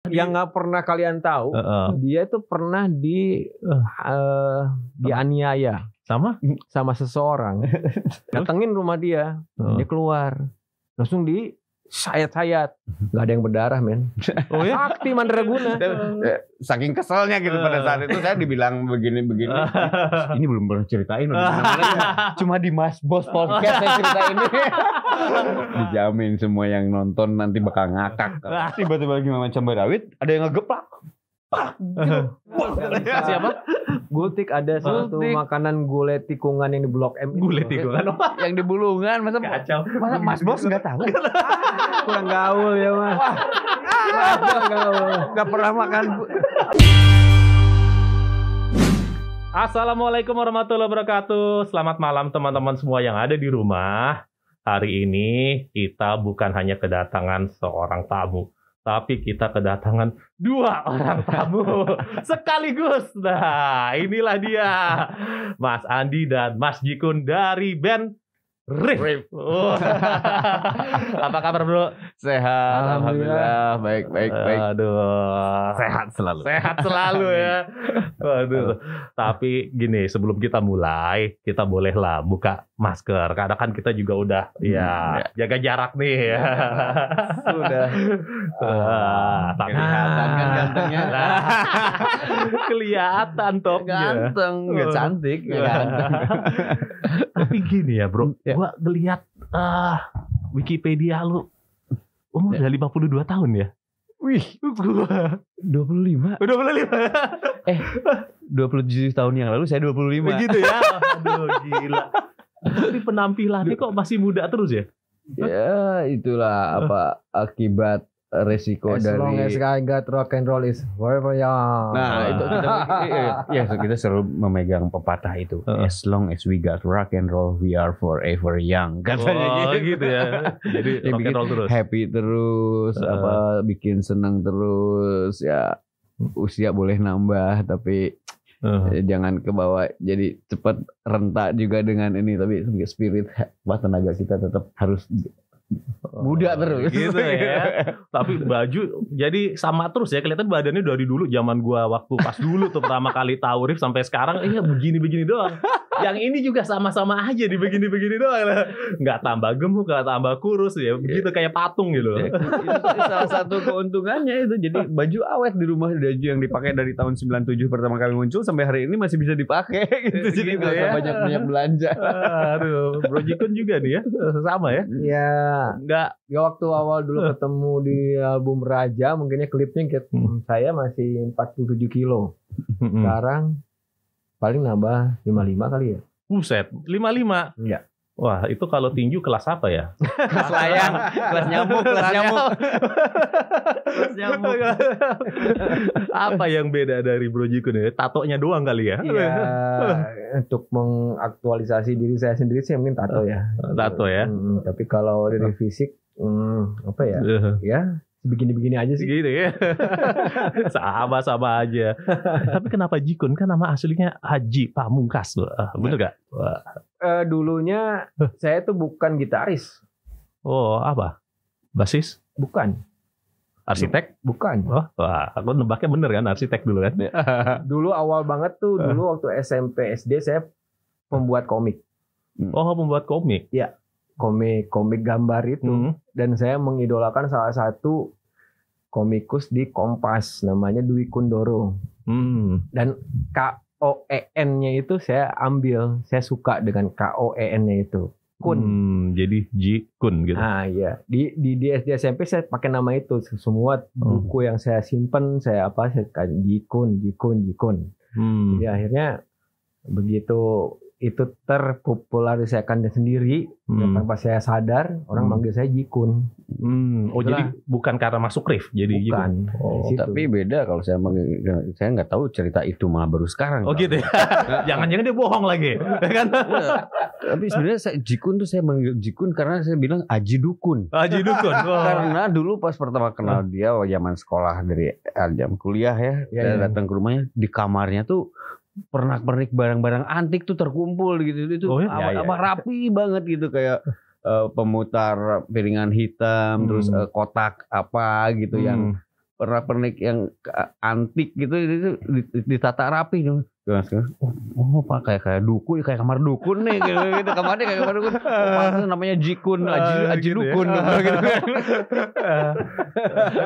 Yang nggak pernah kalian tahu, dia itu pernah dianiaya sama seseorang. Datengin rumah dia, dia keluar, langsung sayat-sayat, nggak ada yang berdarah, men. Oh ya? Sakti Mandraguna. Saking keselnya gitu pada saat itu saya dibilang begini-begini. Ini belum pernah ceritain. Cuma di Mas Bos Podcast saya ceritain ini. Dijamin semua yang nonton nanti bakal ngakak. Tiba-tiba lagi Mama Cabai Rawit ada yang ngegeplak. Siapa? Gultik, ada satu makanan gulai tikungan yang di Blok M. Gulai tikungan yang di Bulungan, masa Mas Bos nggak tahu? Kurang gaul ya Mas. Nggak pernah makan. Assalamualaikum warahmatullahi wabarakatuh. Selamat malam teman-teman semua yang ada di rumah. Hari ini kita bukan hanya kedatangan seorang tamu, tapi kita kedatangan 2 orang tamu sekaligus. Nah, inilah dia, Mas Andi dan Mas Jikun dari band Riff. Oh. Apa kabar, Bro? Sehat, alhamdulillah. Baik. Aduh, Sehat selalu ya. Waduh. Tapi gini, sebelum kita mulai, kita bolehlah buka masker. Karena kan kita juga udah jaga jarak nih ya. Sudah. Kelihatan kan gantengnya. Kelihatan topnya. Ganteng, nggak cantik, nggak ganteng. Tapi gini ya, Bro. Gua ngeliat Wikipedia lu umur udah 52 tahun ya. Wih, 25. 27 tahun yang lalu saya 25. Begitu ya. Aduh, gila. Tapi penampilannya kok masih muda terus ya? Ya, itulah akibat resiko As long as I got rock and roll is forever young. Nah, itu kita selalu memegang pepatah itu. As long as we got rock and roll, we are forever young. Katanya gitu ya. Jadi rock and roll terus. Happy terus, bikin senang terus. Ya, usia boleh nambah, tapi jangan kebawa jadi cepat rentak juga dengan ini. Tapi spirit, tenaga kita tetap harus muda terus gitu ya. Tapi baju jadi sama terus ya, kelihatan badannya dari dulu zaman gua waktu pas dulu tuh pertama kali tahu Riff sampai sekarang begini-begini doang. Yang ini juga sama-sama aja di begini-begini doang lah. Nggak tambah gemuk, nggak tambah kurus ya. Begitu kayak patung gitu. Itu salah satu keuntungannya itu. Jadi baju awet di rumah, baju yang dipakai dari tahun 97 pertama kali muncul sampai hari ini masih bisa dipakai gitu. Jadi nggak usah banyak-banyak belanja. Aduh, Bro Jikun juga nih ya. Sama ya? Ya, enggak. Ya waktu awal dulu ketemu di album Raja, mungkinnya klipnya saya masih 47 kilo. Sekarang paling nambah 55 kali ya. Buset, 55? Iya. Wah, itu kalau tinju kelas apa ya? Kelas layang, kelas nyamuk. Apa yang beda dari Bro Jikun ya? Tatonya doang kali ya? Iya, untuk mengaktualisasi diri saya sendiri sih mungkin tato ya. Tato ya? Tapi kalau dari fisik, ya begini-begini aja sih. Gitu ya. Sama-sama aja. Tapi kenapa Jikun? Kan nama aslinya Haji Pamungkas. Bener gak? Dulunya saya tuh bukan gitaris. Oh, apa? Basis? Bukan. Arsitek? Bukan. Wah, aku nebaknya bener kan, arsitek dulu kan? Dulu awal banget tuh, dulu waktu SMP SD saya pembuat komik. Oh, pembuat komik? Iya. Komik gambar itu. Dan saya mengidolakan salah satu komikus di Kompas, namanya Dwi Kundoro. Dan KOEN-nya itu saya ambil, saya suka dengan KOEN-nya itu. Kun. Jadi Jikun gitu. Ah iya, di SD SMP saya pakai nama itu. Semua buku yang saya simpen saya Jikun. Jadi akhirnya begitu itu terpopularisasikan sendiri, tanpa saya sadar orang manggil saya Jikun. Jadi bukan karena masuk Riff jadi bukan. Jikun. Tapi beda kalau saya nggak tahu cerita itu malah baru sekarang. Oh gitu ya. Jangan-jangan dia bohong lagi, kan? Tapi sebenarnya Jikun tuh saya manggil Jikun karena saya bilang Aji Dukun. Aji Dukun. Karena dulu pas pertama kenal dia zaman sekolah dari jam kuliah saya datang ke rumahnya, di kamarnya tuh pernak-pernik barang-barang antik tuh terkumpul gitu. Itu rapi banget gitu, kayak pemutar piringan hitam, terus kotak apa gitu yang pernak-pernik yang antik gitu itu ditata rapi tuh. Oh Pak kayak dukun, kayak kamar dukun nih gitu. Kamarnya kayak kamar dukun. Oh, namanya Jikun, Aji gitu dukun ya? gitu kan.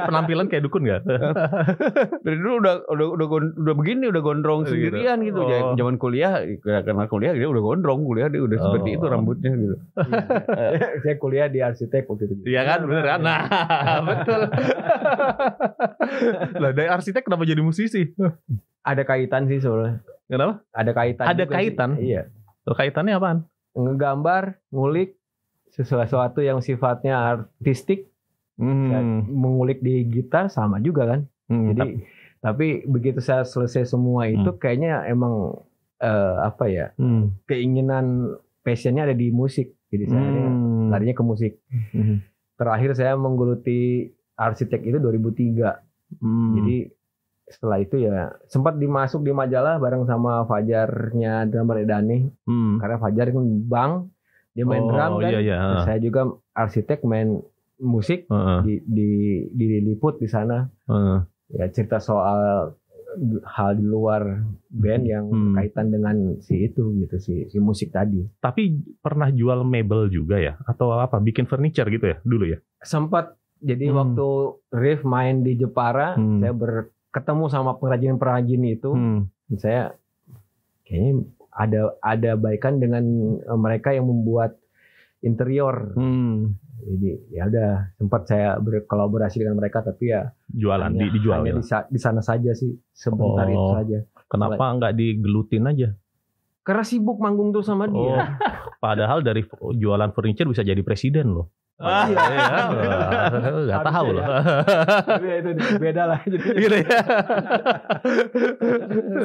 Penampilan kayak dukun enggak? Dari dulu udah begini, udah gondrong sendirian gitu. Oh. Zaman kuliah, karena kuliah dia udah gondrong, kuliah dia udah seperti itu rambutnya gitu. Saya kuliah di arsitek waktu itu. Iya kan, bener kan? Nah, betul. Lah dari arsitek kenapa jadi musisi? Ada kaitan sih soalnya. Kenapa? Ada kaitan. Ada juga kaitan? Sih. Iya. Tuh, kaitannya apaan? Ngegambar, ngulik sesuatu yang sifatnya artistik. Mengulik di gitar sama juga kan. Jadi tapi begitu saya selesai semua itu kayaknya emang keinginan passionnya ada di musik. Jadi saya larinya ke musik. Terakhir saya menggeluti arsitek itu 2003. Jadi setelah itu ya sempat dimasuk di majalah bareng sama Fajarnya drummer Edani. Karena Fajar itu bang, dia main drum kan. Iya. Saya juga arsitek main musik diliput di sana. Ya cerita soal hal di luar band yang kaitan dengan si musik tadi. Tapi pernah jual mebel juga ya? Atau apa? Bikin furniture gitu ya dulu ya? Sempat. Jadi waktu Riff main di Jepara, saya ketemu sama pengrajin-pengrajin itu. Saya kayaknya ada baikan dengan mereka yang membuat interior. Jadi ya udah sempat saya berkolaborasi dengan mereka, tapi ya jualan dijual ya? Di sana saja sih sebentar itu saja. Kenapa nggak digelutin aja? Karena sibuk manggung tuh sama dia. Padahal dari jualan furniture bisa jadi presiden loh. Nggak tahu loh. Itu beda lah. Gitu ya.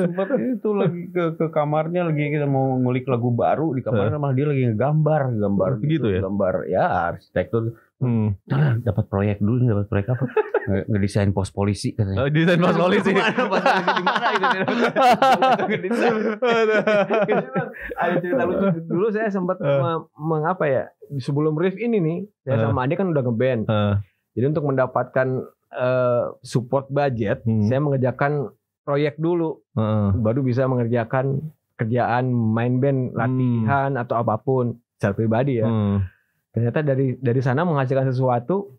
Sempat itu lagi ke kamarnya lagi kita mau ngulik lagu baru di kamarnya, malah dia lagi gambar gitu ya. Gambar ya arsitektur. Dapat proyek dulu nih, dapat proyek apa? Ngedesain pos polisi katanya. Oh, desain pos polisi. Di mana itu? Ada cerita lucu. Dulu saya sempat mengapa ya? Sebelum Riff ini nih, saya sama Ade kan udah ngeband. Jadi untuk mendapatkan support budget, saya mengerjakan proyek dulu, baru bisa mengerjakan kerjaan main band, latihan atau apapun secara pribadi ya. Ternyata dari sana menghasilkan sesuatu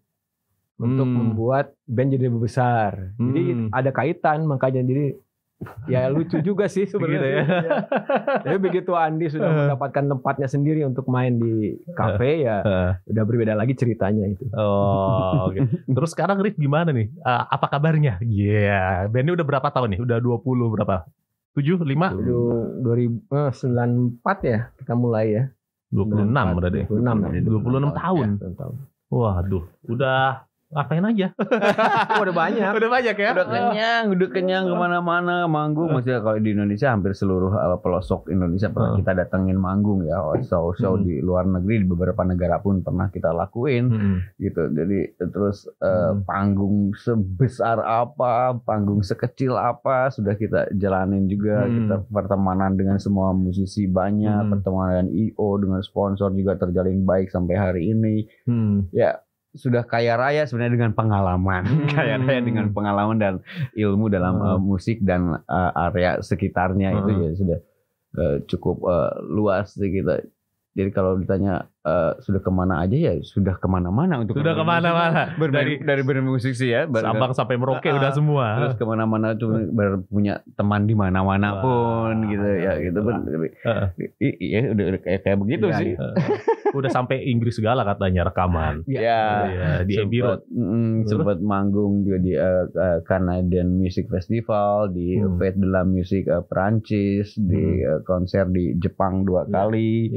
untuk membuat band jadi lebih besar. Jadi ada kaitan, makanya jadi ya lucu juga sih sebenarnya. Ya. Tapi begitu Andi sudah mendapatkan tempatnya sendiri untuk main di kafe ya udah berbeda lagi ceritanya itu. Oh, okay. Terus sekarang Riff gimana nih? Apa kabarnya? Iya, bandnya udah berapa tahun nih? Udah 20 berapa? 7, 5? 2094 ya kita mulai ya. 26 berarti. 26 tahun. Ya, Waduh, udah ngapain aja? Udah banyak. Udah banyak ya? Udah kenyang kemana-mana manggung. Maksudnya kalau di Indonesia hampir seluruh pelosok Indonesia pernah kita datengin manggung ya. Show di luar negeri, di beberapa negara pun pernah kita lakuin gitu. Jadi terus panggung sebesar apa, panggung sekecil apa sudah kita jalanin juga. Kita pertemanan dengan semua musisi banyak, pertemanan dengan IO, dengan sponsor juga terjalin baik sampai hari ini. Ya sudah kaya raya sebenarnya dengan pengalaman, kaya raya dengan pengalaman dan ilmu dalam musik dan area sekitarnya itu ya sudah cukup luas sih kita. Jadi kalau ditanya sudah kemana aja ya sudah kemana-mana untuk sudah kemana-mana dari bermusik sih ya. Sabang sampai Merauke udah semua. Terus kemana-mana tuh punya teman di mana-mana pun gitu ya gitu pun. Iya udah kayak begitu ya, sih. Udah sampai Inggris segala katanya rekaman. Ya, di Abbey Road. Sempat manggung juga di Canadian Music Festival, di Fête de la Musique Perancis, di konser di Jepang 2 kali.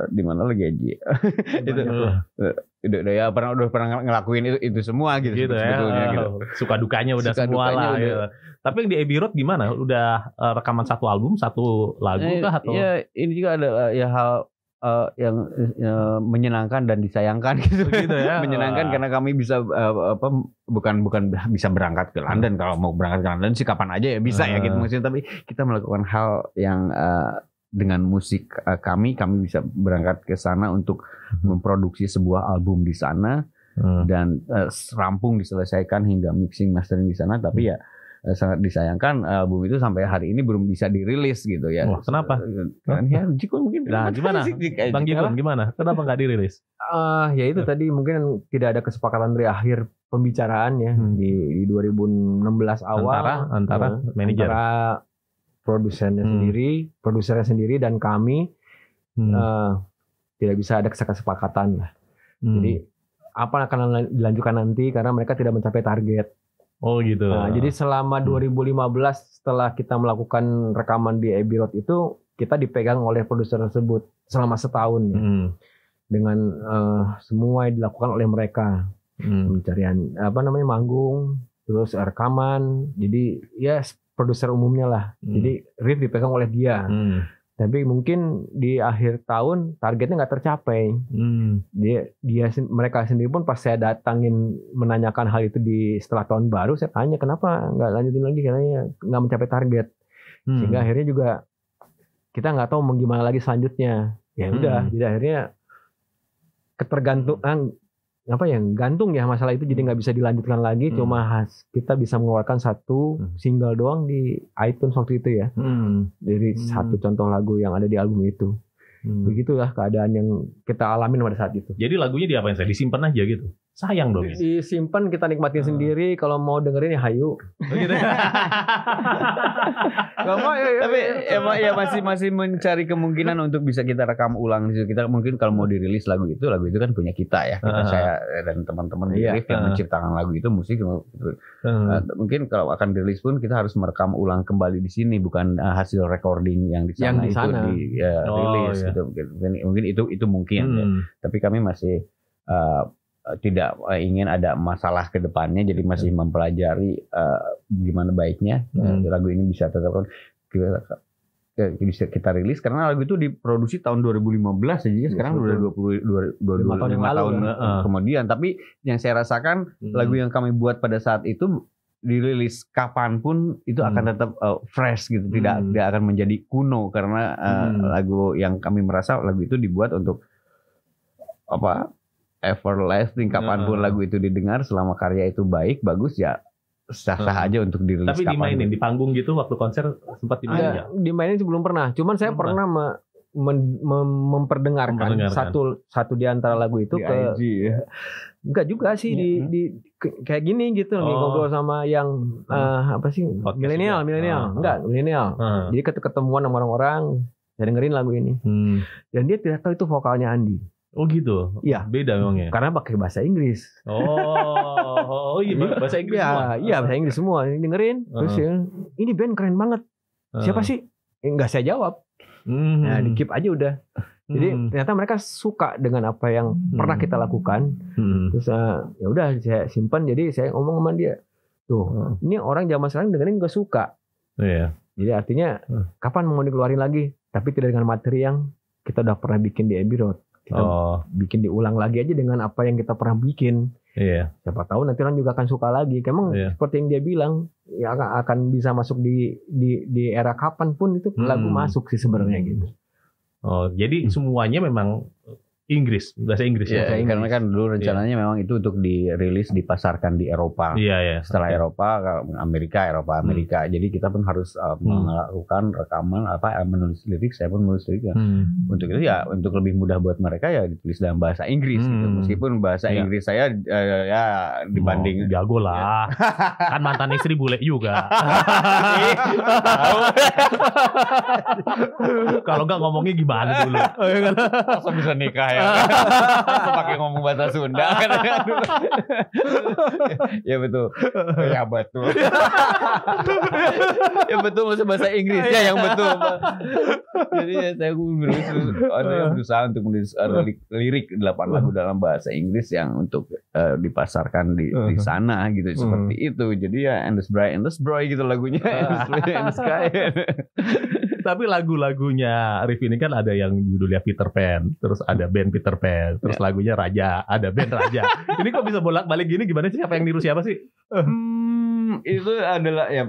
Di mana lagi aja? Itu udah ya udah pernah ngelakuin itu semua gitu sebetulnya ya. gitu. Suka dukanya udah suka semua lah gitu. Tapi yang di Abbey Road gimana? Udah rekaman satu album, satu lagu kah atau? Ya, ini juga ada ya hal yang menyenangkan dan disayangkan gitu ya. Menyenangkan karena kami bisa bukan bisa berangkat ke London. Kalau mau berangkat ke London sih kapan aja ya bisa ya gitu maksudnya, tapi kita melakukan hal yang dengan musik kami bisa berangkat ke sana untuk memproduksi sebuah album di sana dan rampung diselesaikan hingga mixing mastering di sana, tapi ya sangat disayangkan album itu sampai hari ini belum bisa dirilis gitu ya. Wah, kenapa? Kan ya Jikun mungkin. Nah, gimana? Bang Jikun gimana? Kenapa nggak dirilis? Ya itu tadi mungkin tidak ada kesepakatan dari akhir pembicaraan ya di 2016 awal antara manajer, antara produsernya sendiri dan kami tidak bisa ada kesepakatan lah. Jadi apa akan dilanjutkan nanti karena mereka tidak mencapai target. Oh gitu. Nah, jadi selama 2015 setelah kita melakukan rekaman di Abbey Road itu kita dipegang oleh produser tersebut selama setahun ya. Dengan semua yang dilakukan oleh mereka. Pencarian manggung, terus rekaman. Jadi ya produser umumnya lah. Jadi riff dipegang oleh dia. Tapi mungkin di akhir tahun targetnya nggak tercapai. Mereka sendiri pun pas saya datangin menanyakan hal itu setelah tahun baru, saya tanya kenapa nggak lanjutin lagi, karena nggak mencapai target. Sehingga akhirnya juga kita nggak tahu mau gimana lagi selanjutnya. Ya udah, jadi akhirnya ketergantungan gantung ya masalah itu, jadi nggak bisa dilanjutkan lagi. Cuma kita bisa mengeluarkan satu single doang di iTunes waktu itu ya, dari satu contoh lagu yang ada di album itu. Begitulah keadaan yang kita alamin pada saat itu. Jadi lagunya diapain? Saya disimpan aja gitu. Sayang dong. Disimpan, kita nikmatin sendiri. Kalau mau dengerin ya hayu. Begitu. Gak mau, tapi ya masih mencari kemungkinan untuk bisa kita rekam ulang. Kita mungkin kalau mau dirilis lagu itu kan punya kita ya. Saya dan teman-teman di Riff yang menciptakan lagu itu, musik. Mungkin kalau akan dirilis pun kita harus merekam ulang kembali di sini, bukan hasil recording yang di sana itu dirilis. Gitu. Mungkin itu mungkin. Ya. Tapi kami masih tidak ingin ada masalah ke depannya, jadi masih mempelajari gimana baiknya lagu ini bisa tetap kita rilis, karena lagu itu diproduksi tahun 2015 jadi sekarang udah 25 tahun kemudian. Tapi yang saya rasakan lagu yang kami buat pada saat itu dirilis kapanpun itu akan tetap fresh gitu, tidak akan menjadi kuno, karena lagu yang kami merasa lagu itu dibuat untuk everlasting, kapanpun lagu itu didengar, selama karya itu bagus ya sah-sah aja untuk dirilis. Tapi dimainin di panggung gitu waktu konser sempat dimainin ya? Dimainin sih belum pernah. Cuman saya pernah memperdengarkan satu di antara lagu itu di ke IG, ya? Enggak juga sih di kayak gini gitu ngobrol sama yang milenial. Jadi ketemuan sama orang-orang, saya dengerin lagu ini. Dan dia tidak tahu itu vokalnya Andi. Oh gitu? Iya. Beda memang ya? Karena pakai bahasa Inggris. Oh iya, bahasa Inggris semua? Iya, bahasa Inggris semua. Dengerin, terus ya, ini band keren banget. Siapa sih? Enggak saya jawab. Nah, di keep aja udah. Jadi ternyata mereka suka dengan apa yang pernah kita lakukan. Terus ya udah saya simpan. Jadi saya ngomong sama dia, tuh, ini orang zaman sekarang dengerin juga suka. Iya. Jadi artinya kapan mau dikeluarin lagi? Tapi tidak dengan materi yang kita udah pernah bikin di Abbey Road. Kita bikin diulang lagi aja dengan apa yang kita pernah bikin. Iya. Siapa tahu nanti orang juga akan suka lagi. Emang seperti yang dia bilang, ya akan bisa masuk di era kapan pun itu lagu masuk sih sebenarnya gitu. Oh, jadi semuanya memang Inggris, bahasa Inggris ya. Karena kan dulu rencananya memang itu untuk dirilis, dipasarkan di Eropa. Iya. Setelah Eropa, Amerika. Jadi kita pun harus melakukan rekaman, menulis lirik. Saya pun menulis lirik. Untuk itu ya, untuk lebih mudah buat mereka ya ditulis dalam bahasa Inggris. Gitu. Meskipun bahasa Inggris saya ya dibanding jago lah. Kan mantan istri bule juga. Kalau nggak ngomongnya gimana dulu? Langsung bisa nikah. Pakai ngomong bahasa Sunda. Ya betul. Ya betul. Ya betul, maksud bahasa Inggris ya yang betul. Jadi saya berusaha untuk menulis lirik 8 lagu dalam bahasa Inggris yang untuk dipasarkan di sana gitu, seperti itu. Jadi ya Endless Bright gitu lagunya. Endless Sky. Tapi lagu-lagunya Riff ini kan ada yang judulnya Peter Pan, terus ada band Peter Pan, terus lagunya Raja, ada band Raja. Ini kok bisa bolak-balik gini, gimana sih? Siapa yang niru siapa sih? itu adalah ya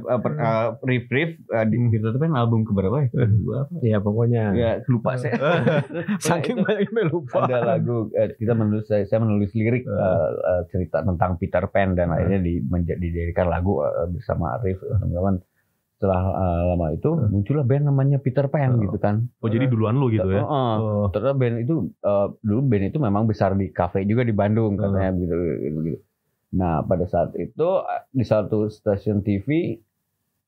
riff di Peter Pan album keberapa ya? Ya pokoknya. Ya lupa saya. Saking banyaknya lupa. Ada lagu saya menulis lirik cerita tentang Peter Pan dan akhirnya dijadikan lagu bersama Arif teman-teman. Setelah lama itu muncullah band namanya Peter Pan gitu kan. Oh jadi duluan lu gitu ya? Terus band itu dulu band itu memang besar di kafe juga di Bandung katanya gitu. Nah pada saat itu di satu stasiun TV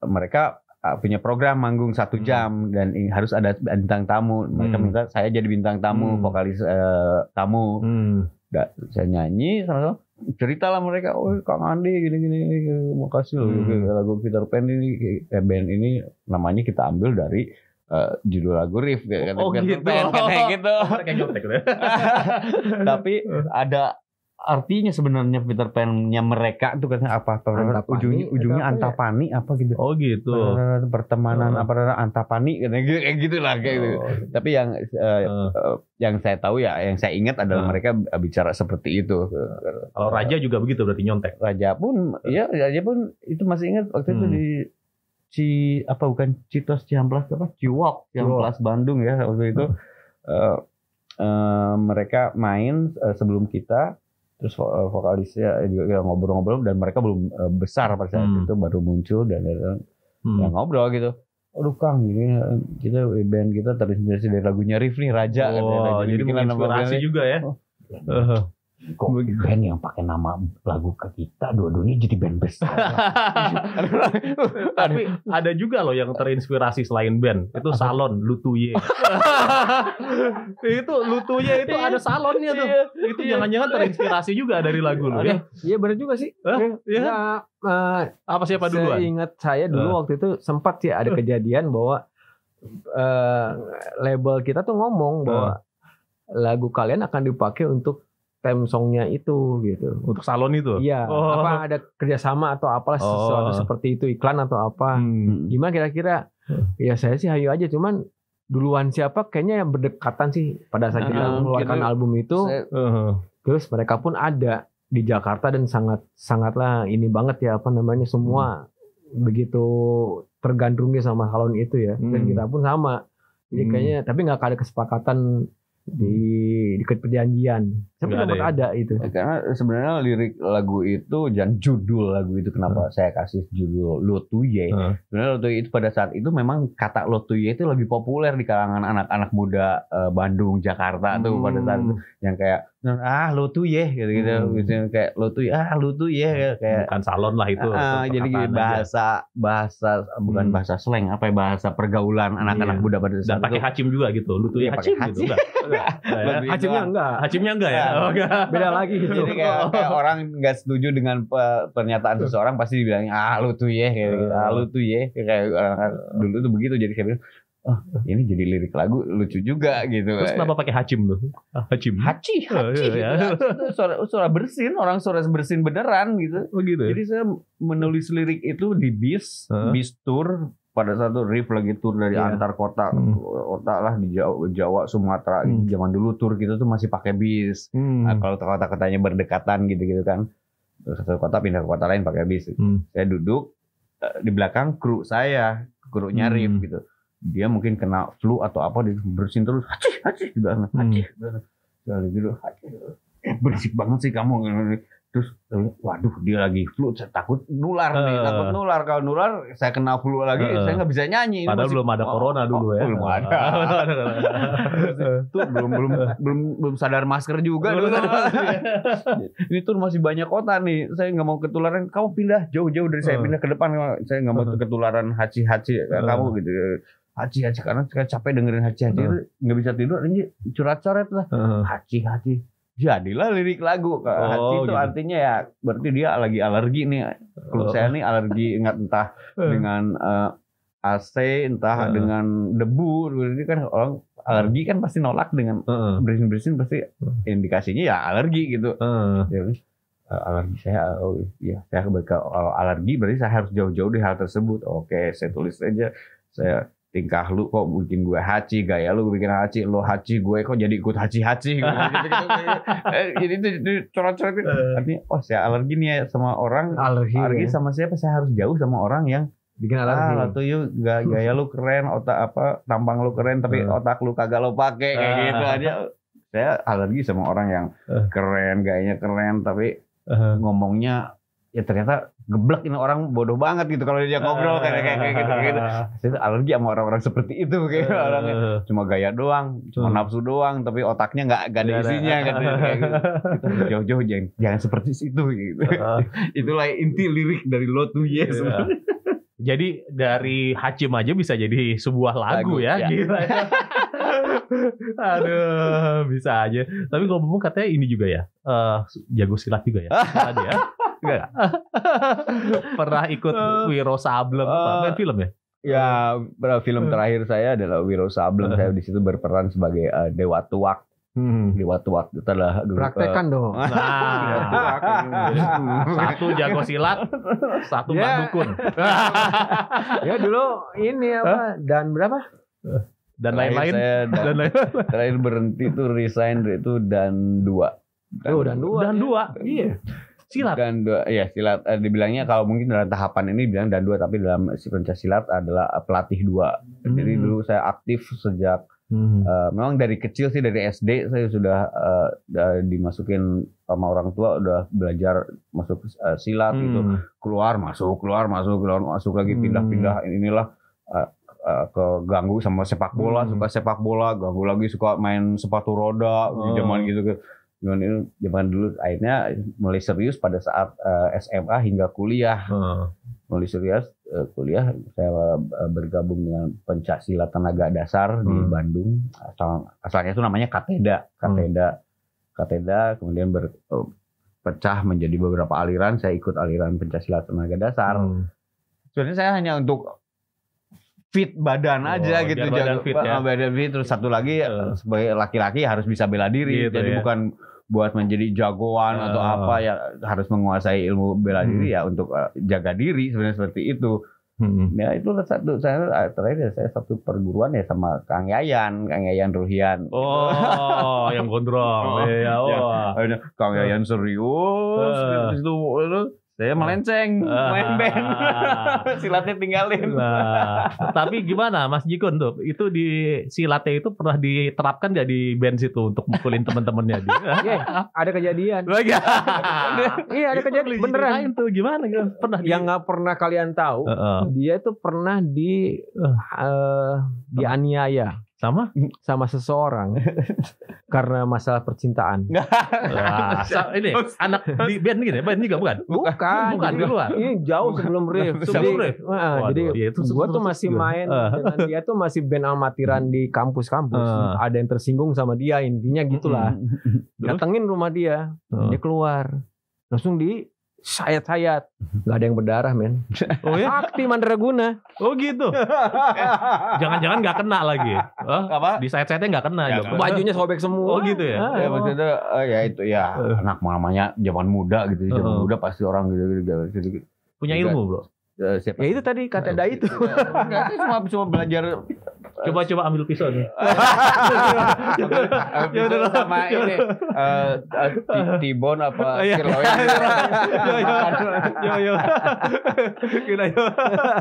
mereka punya program manggung 1 jam dan harus ada bintang tamu. Mereka minta saya jadi bintang tamu, vokalis tamu. Saya nyanyi sama ceritalah mereka, oh Kang Andi gini makasih loh lagu Peter Pan ini band ini namanya kita ambil dari judul lagu riff kayak gitu. Kayak gitu. Kayak nyontek gitu. Tapi ada artinya sebenarnya Peter Pan-nya mereka itu katanya apa? Ujungnya Antapani apa gitu. Oh gitu. Pertemanan Antapani kayak gitulah kayak gitu. Tapi yang saya tahu ya, yang saya ingat adalah mereka bicara seperti itu. Kalau Raja juga begitu berarti nyontek. Raja pun itu masih ingat waktu itu di Citos Ciamplas Ciwok Ciamplas Bandung ya waktu itu. Mereka main sebelum kita. Terus vokalisnya juga ngobrol-ngobrol dan mereka belum besar pada saat itu baru muncul dan ya ngobrol gitu. Aduh Kang, gini kita band kita terinspirasi dari lagunya Riff nih Raja. Jadi menginspirasi juga ya. Kok band yang pakai nama lagu ke kita dua-duanya jadi band besar. Tapi ada juga loh yang terinspirasi selain band. Itu salon Lutuye. Itu Lutuye itu ada salonnya tuh. Itu jangan-jangan terinspirasi juga dari lagu lu ya. Iya benar juga sih. Ya. Apa siapa duluan? Ingat saya dulu waktu itu sempat sih ada kejadian bahwa label kita tuh ngomong bahwa lagu kalian akan dipakai untuk theme songnya itu gitu. Untuk salon itu? Iya. Apa ada kerjasama atau apalah sesuatu seperti itu, iklan atau apa? Gimana kira-kira? Ya saya sih hayu aja, cuman duluan siapa kayaknya yang berdekatan sih pada saat kita mengeluarkan album itu. Terus mereka pun ada di Jakarta dan sangatlah ini banget ya semua begitu tergandrungi sama salon itu ya. Dan kita pun sama. Jadi kayaknya tapi nggak ada kesepakatan di perjanjian. Tapi dapat ada itu. Karena sebenarnya lirik lagu itu dan judul lagu itu kenapa saya kasih judul Lotuye. Sebenarnya Lotuye itu pada saat itu memang kata Lotuye itu lebih populer di kalangan anak-anak muda Bandung, Jakarta tuh pada saat itu yang kayak Lotuye gitu-gitu. Misalnya kayak Lotuye kayak bukan salon lah itu. Jadi bahasa bukan bahasa slang, bahasa pergaulan anak-anak muda pada saat itu. Dan pakai hacim juga gitu. Lotuye hacim gitu enggak? Hacimnya enggak ya? Beda lagi gitu. Jadi kayak orang nggak setuju dengan pernyataan seseorang pasti dibilangin lu tuh ya kayak orang dulu tuh begitu. Jadi saya bilang ini jadi lirik lagu lucu juga gitu. Terus kenapa pakai hacim tuh? Haci. Suara bersin, orang suara bersin beneran gitu. Oh gitu. Jadi saya menulis lirik itu di bis tour. Pada satu riff lagi tur dari antar kota lah di Jawa Sumatera zaman dulu tur kita tuh masih pakai bis. Kalau kota-kotanya berdekatan gitu kan, satu kota pindah ke kota lain pakai bis. Saya duduk di belakang krunya riff gitu. Dia mungkin kena flu atau apa, dia bersin terus haci gitu. Berisik banget sih kamu. Terus waduh dia lagi flu, saya takut nular nih, kalau nular saya kena flu lagi, saya nggak bisa nyanyi. Padahal belum ada corona dulu ya. Belum ada. Tuh belum sadar masker juga dulu. Ini tuh masih banyak kota nih, saya nggak mau ketularan. Kamu pindah jauh-jauh dari saya, pindah ke depan, saya nggak mau ketularan haci kamu gitu. Haci karena saya capek dengerin haci nggak bisa tidur, ini curhat-curhat lah. Haci. Jadilah lirik lagu. Haci itu artinya ya berarti dia lagi alergi nih. Kalau saya nih alergi entah dengan AC, entah dengan debu. Berarti kan orang alergi kan pasti nolak dengan bersin-bersin, pasti indikasinya ya alergi gitu. Alergi saya, saya kalau alergi berarti saya harus jauh-jauh dari hal tersebut. Oke, saya tulis aja. Saya tingkah lu kok bikin gue haci, gaya lu bikin haci, lo haci gue kok jadi ikut haci-haci gitu. Jadi itu coret-coret itu. Artinya saya alergi nih ya sama orang. Alergi sama siapa? Saya harus jauh sama orang yang bikin alergi. Tuh yuk gaya lu keren, tampang lu keren tapi otak lu kagak lo pakai kayak gitu aja. Saya alergi sama orang yang keren, gayanya keren tapi ngomongnya ya ternyata geblek, ini orang bodoh banget gitu kalau dia ngobrol kayak gitu. Saya alergi sama orang-orang seperti itu kayak orang cuma gaya doang, cuma nafsu doang tapi otaknya nggak ada isinya kan kayak gitu. Jauh-jauh jangan seperti itu gitu. Itulah inti lirik dari Load to Yes. Jadi dari Hachim aja bisa jadi sebuah lagu ya. Gila ya. Aduh, bisa aja. Tapi ngomong katanya ini juga ya, jago silat juga ya. Tadi ya. Enggak. Pernah ikut Wiro Sableng main film ya? Ya, film terakhir saya adalah Wiro Sableng. Saya di situ berperan sebagai Dewa Tuak. Dewa Tuak itu adalah praktekan dong. Nah, satu jago silat, satu dukun. Ya dulu ini apa dan berapa? Dan lain-lain. Terakhir berhenti itu resign itu dan 2. Dan 2. Iya. Silat. Dan 2 ya silat. Dibilangnya kalau mungkin dalam tahapan ini bilang dan 2 tapi dalam pencak silat adalah pelatih 2. Jadi dulu saya aktif sejak memang dari kecil sih, dari SD saya sudah dimasukin sama orang tua, udah belajar masuk silat gitu, keluar masuk lagi, pindah inilah keganggu sama sepak bola, suka sepak bola, ganggu lagi suka main sepatu roda zaman gitu. Zaman dulu akhirnya mulai serius pada saat SMA hingga kuliah. Mulai serius kuliah saya bergabung dengan pencak silat tenaga dasar di Bandung. Asalnya itu namanya Kateda. Kemudian berpecah menjadi beberapa aliran. Saya ikut aliran pencak silat tenaga dasar. Sebenarnya saya hanya untuk fit badan aja gitu, badan fit ya. Badan fit. Terus satu lagi sebagai laki-laki harus bisa bela diri. Gitu, jadi bukan buat menjadi jagoan atau apa ya, harus menguasai ilmu bela diri ya untuk jaga diri sebenarnya seperti itu. Ya itu satu saya terakhir saya satu perguruan ya sama Kang Yayan Ruhian. Oh, yang gondrong. Kang Yayan serius itu saya melenceng main band. Silatnya tinggalin. Nah, tapi gimana Mas Jikun tuh? Itu di silatnya itu pernah diterapkan nggak di band situ untuk mukulin teman-temannya? Ada kejadian. Iya ada kejadian beneran. Tuh gimana? Pernah yang nggak pernah kalian tahu. Dia tuh pernah dianiaya sama seseorang karena masalah percintaan. Ini anak di band gini, band juga bukan di luar. Ini jauh sebelum Rif. Jadi gua tuh masih main dengan dia tuh masih band amatiran di kampus-kampus. Ada yang tersinggung sama dia, intinya gitulah. Datengin rumah dia, dia keluar, langsung sayat-sayat, nggak ada yang berdarah men. Oh ya? Sakti Mandraguna. Oh gitu. Jangan-jangan nggak kena lagi. Apa? Di sayat-sayatnya nggak kena. Bajunya sobek semua. Oh gitu ya. Ya maksudnya ya itu ya anak namanya zaman muda gitu. Zaman muda pasti orang gitu. Punya ilmu bro. Siapa? Ya itu tadi kata Dai itu. Enggak sih cuma belajar. Coba ambil pisau nih. Sama ini tibon apa sirloin.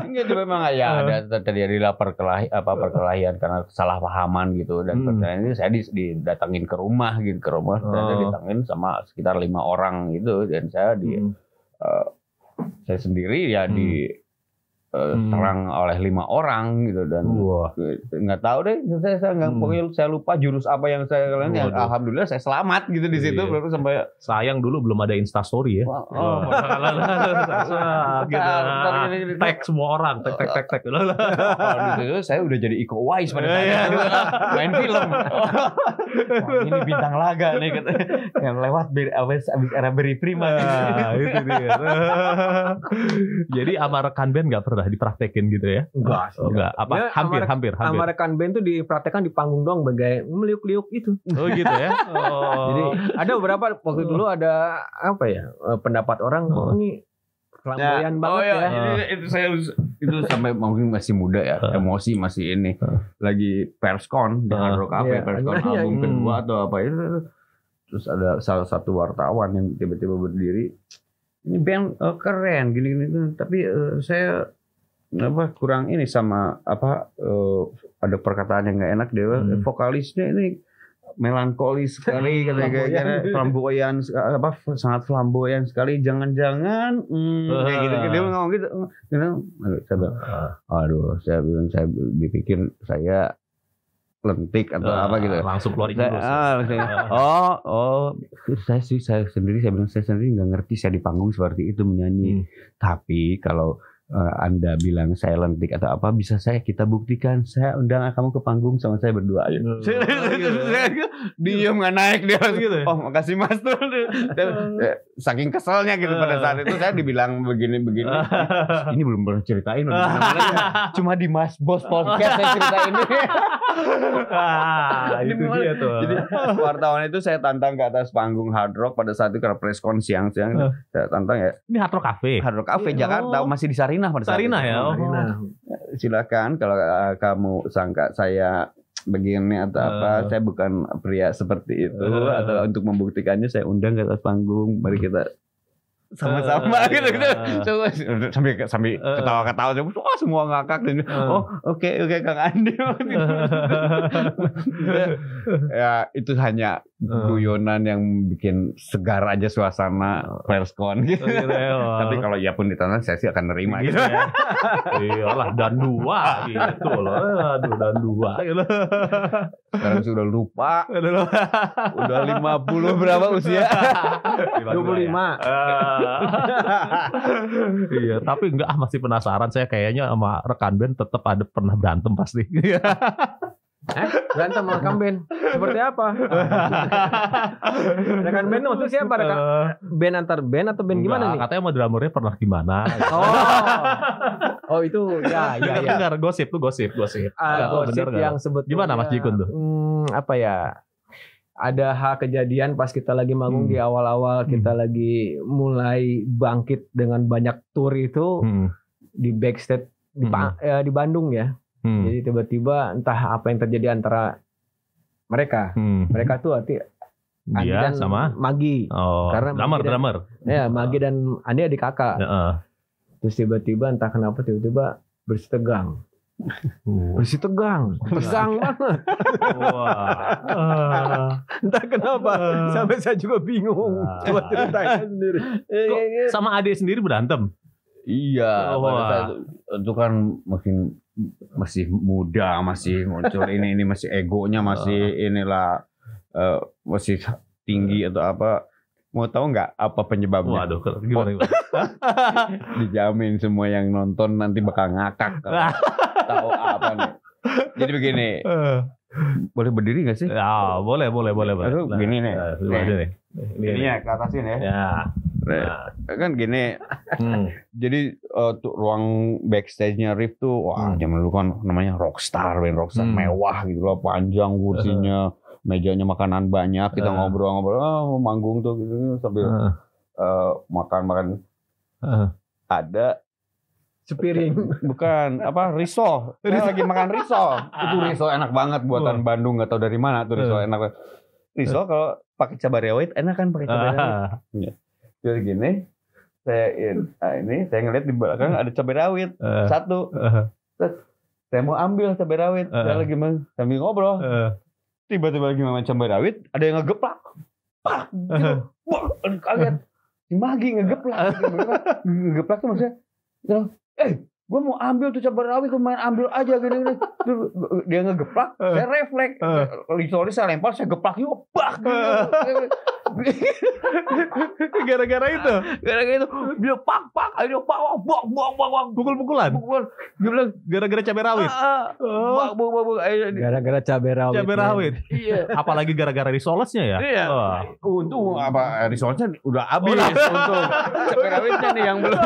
Enggak cuma memang ya ada terjadi perkelahian karena kesalahpahaman gitu, dan perkelahian ini saya didatangin ke rumah saya didatangin sama sekitar 5 orang gitu, dan saya saya sendiri ya terang oleh 5 orang gitu, dan nggak tahu deh saya nggak pokoknya saya lupa jurus apa yang saya kalian yang alhamdulillah saya selamat gitu di situ. Sampai sayang dulu belum ada Instastory ya. Gitu. Tag semua orang, tag. Kalau di situ saya udah jadi Iko Uwais pada saat itu main film. Ini bintang laga nih yang lewat abis era Beri Prima. Itu dia. Jadi sama rekan band nggak pernah dipraktekin gitu ya? Enggak. Apa? Hampir. Sama rekan band tuh dipraktekkan di panggung doang, bagai meliuk-liuk itu. Oh gitu ya. Jadi ada beberapa waktu dulu ada apa ya pendapat orang ini flamboyan banget ya. Itu saya itu sampai mungkin masih muda ya, emosi masih ini. Lagi perskon di Hard Rock Cafe, perskon album kedua atau apa itu. Terus ada salah satu wartawan yang tiba-tiba berdiri, ini band keren gini-gini, tapi saya kurang ini sama ada perkataan yang nggak enak dia, vokalisnya ini melankolis sekali, karena flamboyan, sangat flamboyan sekali, jangan-jangan kayak gitu, dia ngomong gitu. Saya bilang, aduh, saya pikir saya lentik atau apa gitu. Langsung keluar Inggris. Saya sendiri nggak ngerti saya di panggung seperti itu menyanyi. Tapi kalau Anda bilang saya lentik atau apa, bisa kita buktikan. Saya undang kamu ke panggung sama saya berdua aja. Diam nggak naik dia. Gitu. Oh makasih Mas. Saking keselnya gitu pada saat itu saya dibilang begini. Ini belum pernah ceritain. Cuma di Mas Bos Podcast saya ceritain ini. Itu dia tuh. Jadi wartawan itu saya tantang ke atas panggung Hard Rock pada saat itu karena preskon siang-siang. Saya tantang ya. Ini Hard Rock Cafe. Hard Rock Cafe Jakarta, masih di Sarinah pada saat Sarinah ya. Silakan kalau kamu sangka saya begini atau apa, saya bukan pria seperti itu, atau untuk membuktikannya saya undang ke atas panggung, mari kita sama-sama gitu. Sambil ketawa-ketawa, semua ngakak dan oke Kang Andi. Ya itu hanya guyonan yang bikin segar aja suasana perskon gitu. Tapi kalau ya pun ditonton saya sih akan nerima gitu. Iyalah, dan 2 gitu loh. Aduh, dan 2 gitu. Sekarang sudah lupa. Udah 50 berapa usia? 25. Iya, tapi enggak, masih penasaran saya kayaknya sama rekan band tetap ada pernah berantem pasti. Berantem sama rekan band seperti apa? Rekan band itu maksudnya siapa? Band antar band atau band gimana nih? Katanya sama drummernya pernah gimana? Oh itu ya. Dengar gosip. Gosip yang sebetulnya gimana Mas Jikun tuh? Apa ya? Ada kejadian pas kita lagi manggung di awal-awal, kita lagi mulai bangkit dengan banyak tour itu di backstage di Bandung ya. Jadi tiba-tiba entah apa yang terjadi antara mereka. Mereka tuh Andi dan sama Magi. Karena drummer. Ya, Magi dan Andi adik kakak. Terus tiba-tiba entah kenapa tiba-tiba bersih tegang. Tegang banget. Entah kenapa sampai saya juga bingung. Coba ceritain sendiri. Sama adik sendiri berantem? Iya, pada saat itu kan masih muda, masih muncul ini masih egonya masih masih tinggi atau apa. Mau tahu nggak apa penyebabnya? Waduh, gimana? Dijamin semua yang nonton nanti bakal ngakak kalau tahu apa nih. Jadi begini, boleh berdiri nggak sih? Ya, boleh. Aduh, gini nih. Ini ya ke atasin ya. Ya. Kan gini. Jadi ruang backstage-nya Riff tuh, zaman dulu kan namanya rockstar mewah gitu loh, panjang kursinya. Mejanya makanan banyak, kita ngobrol-ngobrol, manggung tuh gitu sambil makan. Ada sepiring, bukan risol. Saya lagi makan risol. Itu risol enak banget buatan Bandung, nggak tahu dari mana tuh risol enak. Risol kalau pakai cabai rawit enak kan, pakai cabai rawit. Jadi gini, saya ngeliat di belakang ada cabai rawit satu. Saya mau ambil cabai rawit, saya lagi sambil ngobrol. Tiba-tiba lagi makan cabai rawit, ada yang ngegeplak. Pak, gitu. Wah, kaget. Si Magi ngegeplak. Ngegeplak tuh maksudnya, gue mau ambil tuh cabai rawit, gue main ambil aja gini. Dia ngegeplak, saya refleks. Risolnya saya lempar, saya geplak yuk, bak. Gara-gara itu, dia pak, ayo pak, pukul-pukulan. Dia bilang gara-gara cabai rawit. Gara-gara cabai rawit. Iya. Apalagi gara-gara risolesnya ya. Iya. Untung risolesnya udah habis. Untung cabai rawitnya nih yang belum.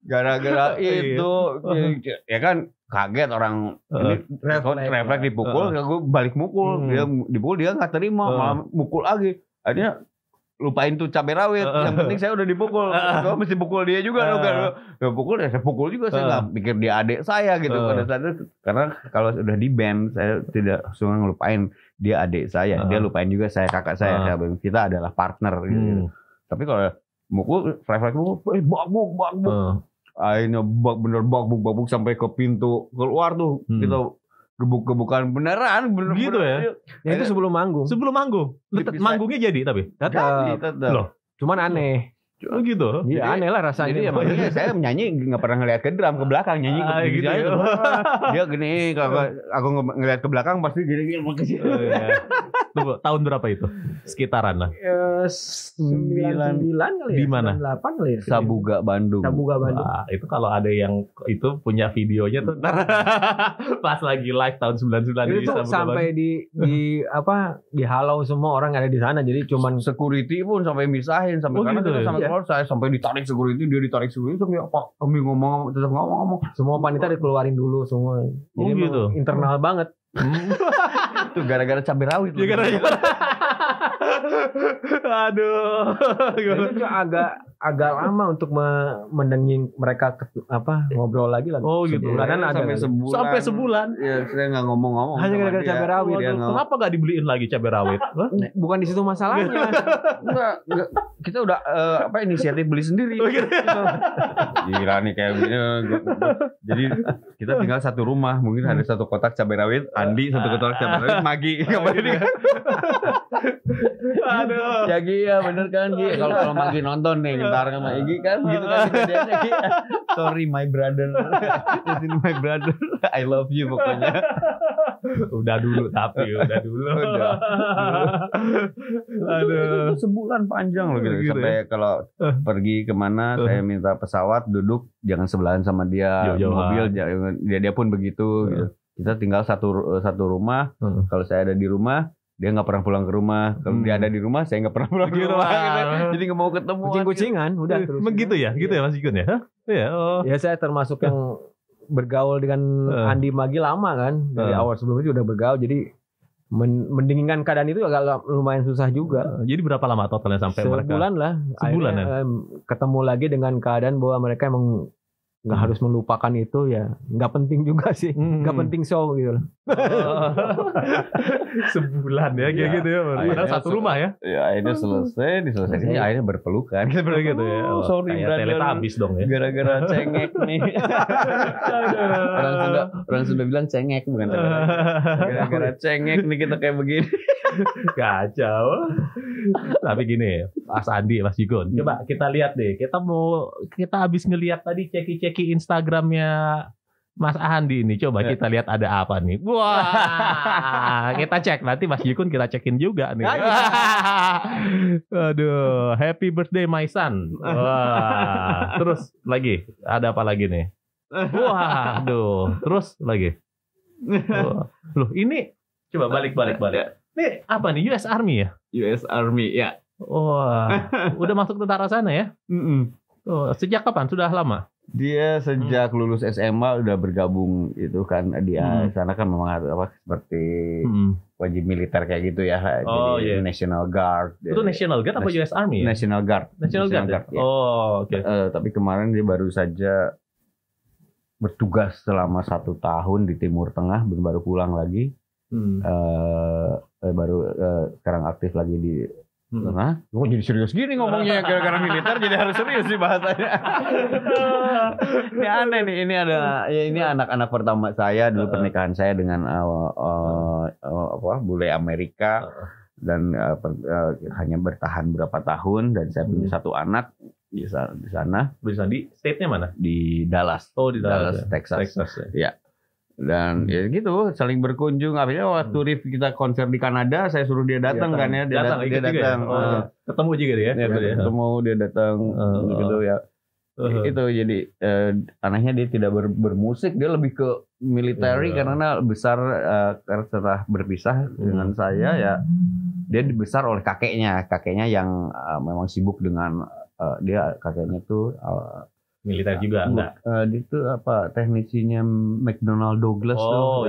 Gara-gara itu, ya kan kaget orang, refleks dipukul, gue balik mukul, dia dipukul dia nggak terima, malah mukul lagi, akhirnya lupain tuh cabai rawit. Yang penting saya udah dipukul. Gue mesti pukul dia juga dong. Kalau pukul ya saya pukul juga. Saya nggak pikir dia adik saya gitu pada saat itu. Karena kalau udah di band saya tidak suka ngelupain dia adik saya. Dia lupain juga saya kakak saya. Kita adalah partner gitu. Tapi kalau mukul, refleks mukul, bak-buk. Akhirnya bener bak-buk sampai ke pintu keluar tuh. Kita gebuk-gebukan beneran. Gitu ya? Ya itu sebelum manggung. Manggungnya jadi tapi? Tetap. Loh, cuman aneh. Oh gitu. Iya aneh lah rasanya. Jadi makanya saya nyanyi nggak pernah ngeliat ke drum, ke belakang nyanyi ke gitu ya. Dia gini, kalau aku ngeliat ke belakang pasti gini makasih. Tunggu, tahun berapa itu? Sekitaran lah. 99 kali ya. Di mana? 98 kali ya. Sabuga Bandung. Wah, itu kalau ada yang itu punya videonya tuh pas lagi live tahun 99 itu tuh sampai di halau semua orang ada di sana, jadi cuman security pun sampai misahin sampai karena gitu kita sama keluar saya sampai ditarik security, dia ditarik security sampai apa kami ngomong tetap ngomong semua panitia dikeluarin dulu semua. Jadi gitu. Internal banget. Itu gara-gara cabai rawit. Ya, gara-gara. Aduh. Itu agak lama untuk mendengin mereka ngobrol lagi lah. Oh gitu. Karena sampai sebulan. Ya saya nggak ngomong-ngomong. Hanya gara-gara cabai rawit. Kenapa nggak dibeliin lagi cabai rawit? Bukan di situ masalahnya. Enggak. Kita udah inisiatif beli sendiri. Gila nih kayak gini. Jadi kita tinggal satu rumah, mungkin ada satu kotak cabai rawit, Andi satu kotak cabai rawit, Magi. Aduh. Ya Gi ya bener kan Gi. Kalau Magi nonton nih ntar sama Igi kan gitu kan kejadiannya Gi. Sorry my brother. This my brother. I love you pokoknya. Udah dulu. Aduh. Itu sebulan panjang loh gitu. Sampai kalau pergi kemana saya minta pesawat duduk jangan sebelahan sama dia. Mobil dia pun begitu gitu. Kita tinggal satu rumah. Kalau saya ada di rumah dia nggak pernah pulang ke rumah. Kalau dia ada di rumah, saya nggak pernah pulang ke rumah. Gitu. Jadi nggak mau ketemu. Kucing-kucingan, udah terus. Begitu ya, gitu ya Mas Ikun ya? Iya. Oh. Ya saya termasuk yang bergaul dengan Andi Magi lama kan. Dari awal sebelum itu udah bergaul. Jadi mendinginkan keadaan itu agak lumayan susah juga. Jadi berapa lama totalnya sampai mereka? Sebulan lah. Sebulan ya? Ketemu lagi dengan keadaan bahwa mereka emang nggak harus melupakan itu ya, nggak penting juga sih, nggak penting show gitu loh. Sebulan ya kayak gitu ya, padahal satu rumah ya. Ya akhirnya diselesaikan akhirnya berpelukan gitu ya. Sorry kayak teletabis dong ya. Gara-gara cengek nih. orang Sunda bilang cengek bukan gara-gara cengek nih kita kayak begini. Kacau. Tapi gini, Mas Andi, Mas Jigon, coba kita lihat deh. Kita habis ngelihat tadi ceki Instagramnya Mas Andi ini. Coba kita lihat ada apa nih. Wah, kita cek nanti Mas Jigon kita cekin juga nih. Aduh, happy birthday my son. Wah, terus lagi ada apa lagi nih? Waduh, terus lagi. Loh, ini coba balik. Ini apa nih? US Army ya? US Army ya. Wah, udah masuk tentara sana ya? Oh, sejak kapan? Sudah lama? Dia sejak lulus SMA udah bergabung itu kan dia sana kan memang seperti wajib militer kayak gitu ya. Jadi National Guard. Itu National Guard apa US Army ya? National Guard. National Guard. Ya? Oh, oke. Tapi kemarin dia baru saja bertugas selama 1 tahun di Timur Tengah, baru pulang lagi. Baru sekarang aktif lagi di Tengah. Kok jadi serius gini ngomongnya gara-gara militer jadi harus serius sih bahasanya. Ini aneh nih. Ini anak-anak pertama saya dulu pernikahan saya dengan bule Amerika dan hanya bertahan berapa tahun dan saya punya 1 anak di sana. Di state-nya mana? Di Dallas. Oh, di Dallas, Texas. Ya. Dan ya gitu saling berkunjung. Akhirnya waktu Rif kita konser di Kanada saya suruh dia datang kan ya. Dia datang. Ketemu juga dia. Ketemu dia datang gitu ya. Itu jadi anehnya dia tidak bermusik, dia lebih ke military karena besar karena setelah berpisah dengan saya ya dia dibesar oleh kakeknya yang memang sibuk dengan dia kakeknya tuh militer juga enggak? Dia tuh teknisinya McDonnell Douglas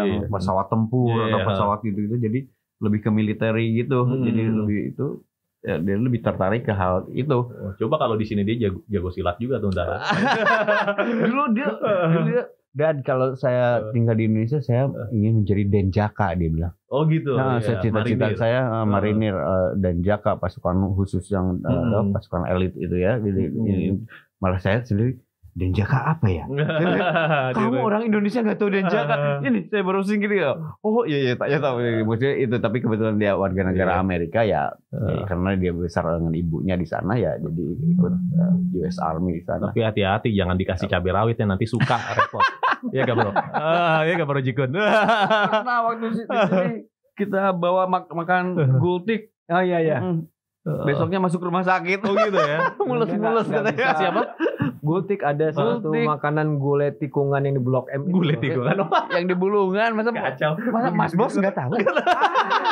yang pesawat tempur atau pesawat gitu jadi lebih ke military gitu. Jadi lebih itu ya, dia lebih tertarik ke hal itu. Coba kalau di sini dia jago silat juga tuh ntar. dulu dia dan kalau saya tinggal di Indonesia saya ingin menjadi Denjaka, dia bilang. Oh gitu. Nah, ya, cita-cita saya marinir Denjaka, pasukan khusus yang pasukan elit itu ya. Jadi malah saya sendiri Denjaka apa ya? Kamu orang Indonesia nggak tahu Denjaka? Ini saya baru singkir ya. Oh iya tahu. Maksudnya itu, tapi kebetulan dia warga negara Amerika ya, karena dia besar dengan ibunya di sana ya, jadi ikut US Army di sana. Tapi hati-hati jangan dikasih cabai rawit ya, nanti suka repot. Iya gak bro? Iya gak bro Jikun? Nah waktu di sini kita bawa makan gultik. Oh iya. Besoknya masuk rumah sakit. Oh gitu ya. Mulus katanya. Siapa? Gultik ada satu makanan gulai tikungan yang di Blok M. Gulai tikungan yang di Bulungan, masa Mas Bos nggak tahu?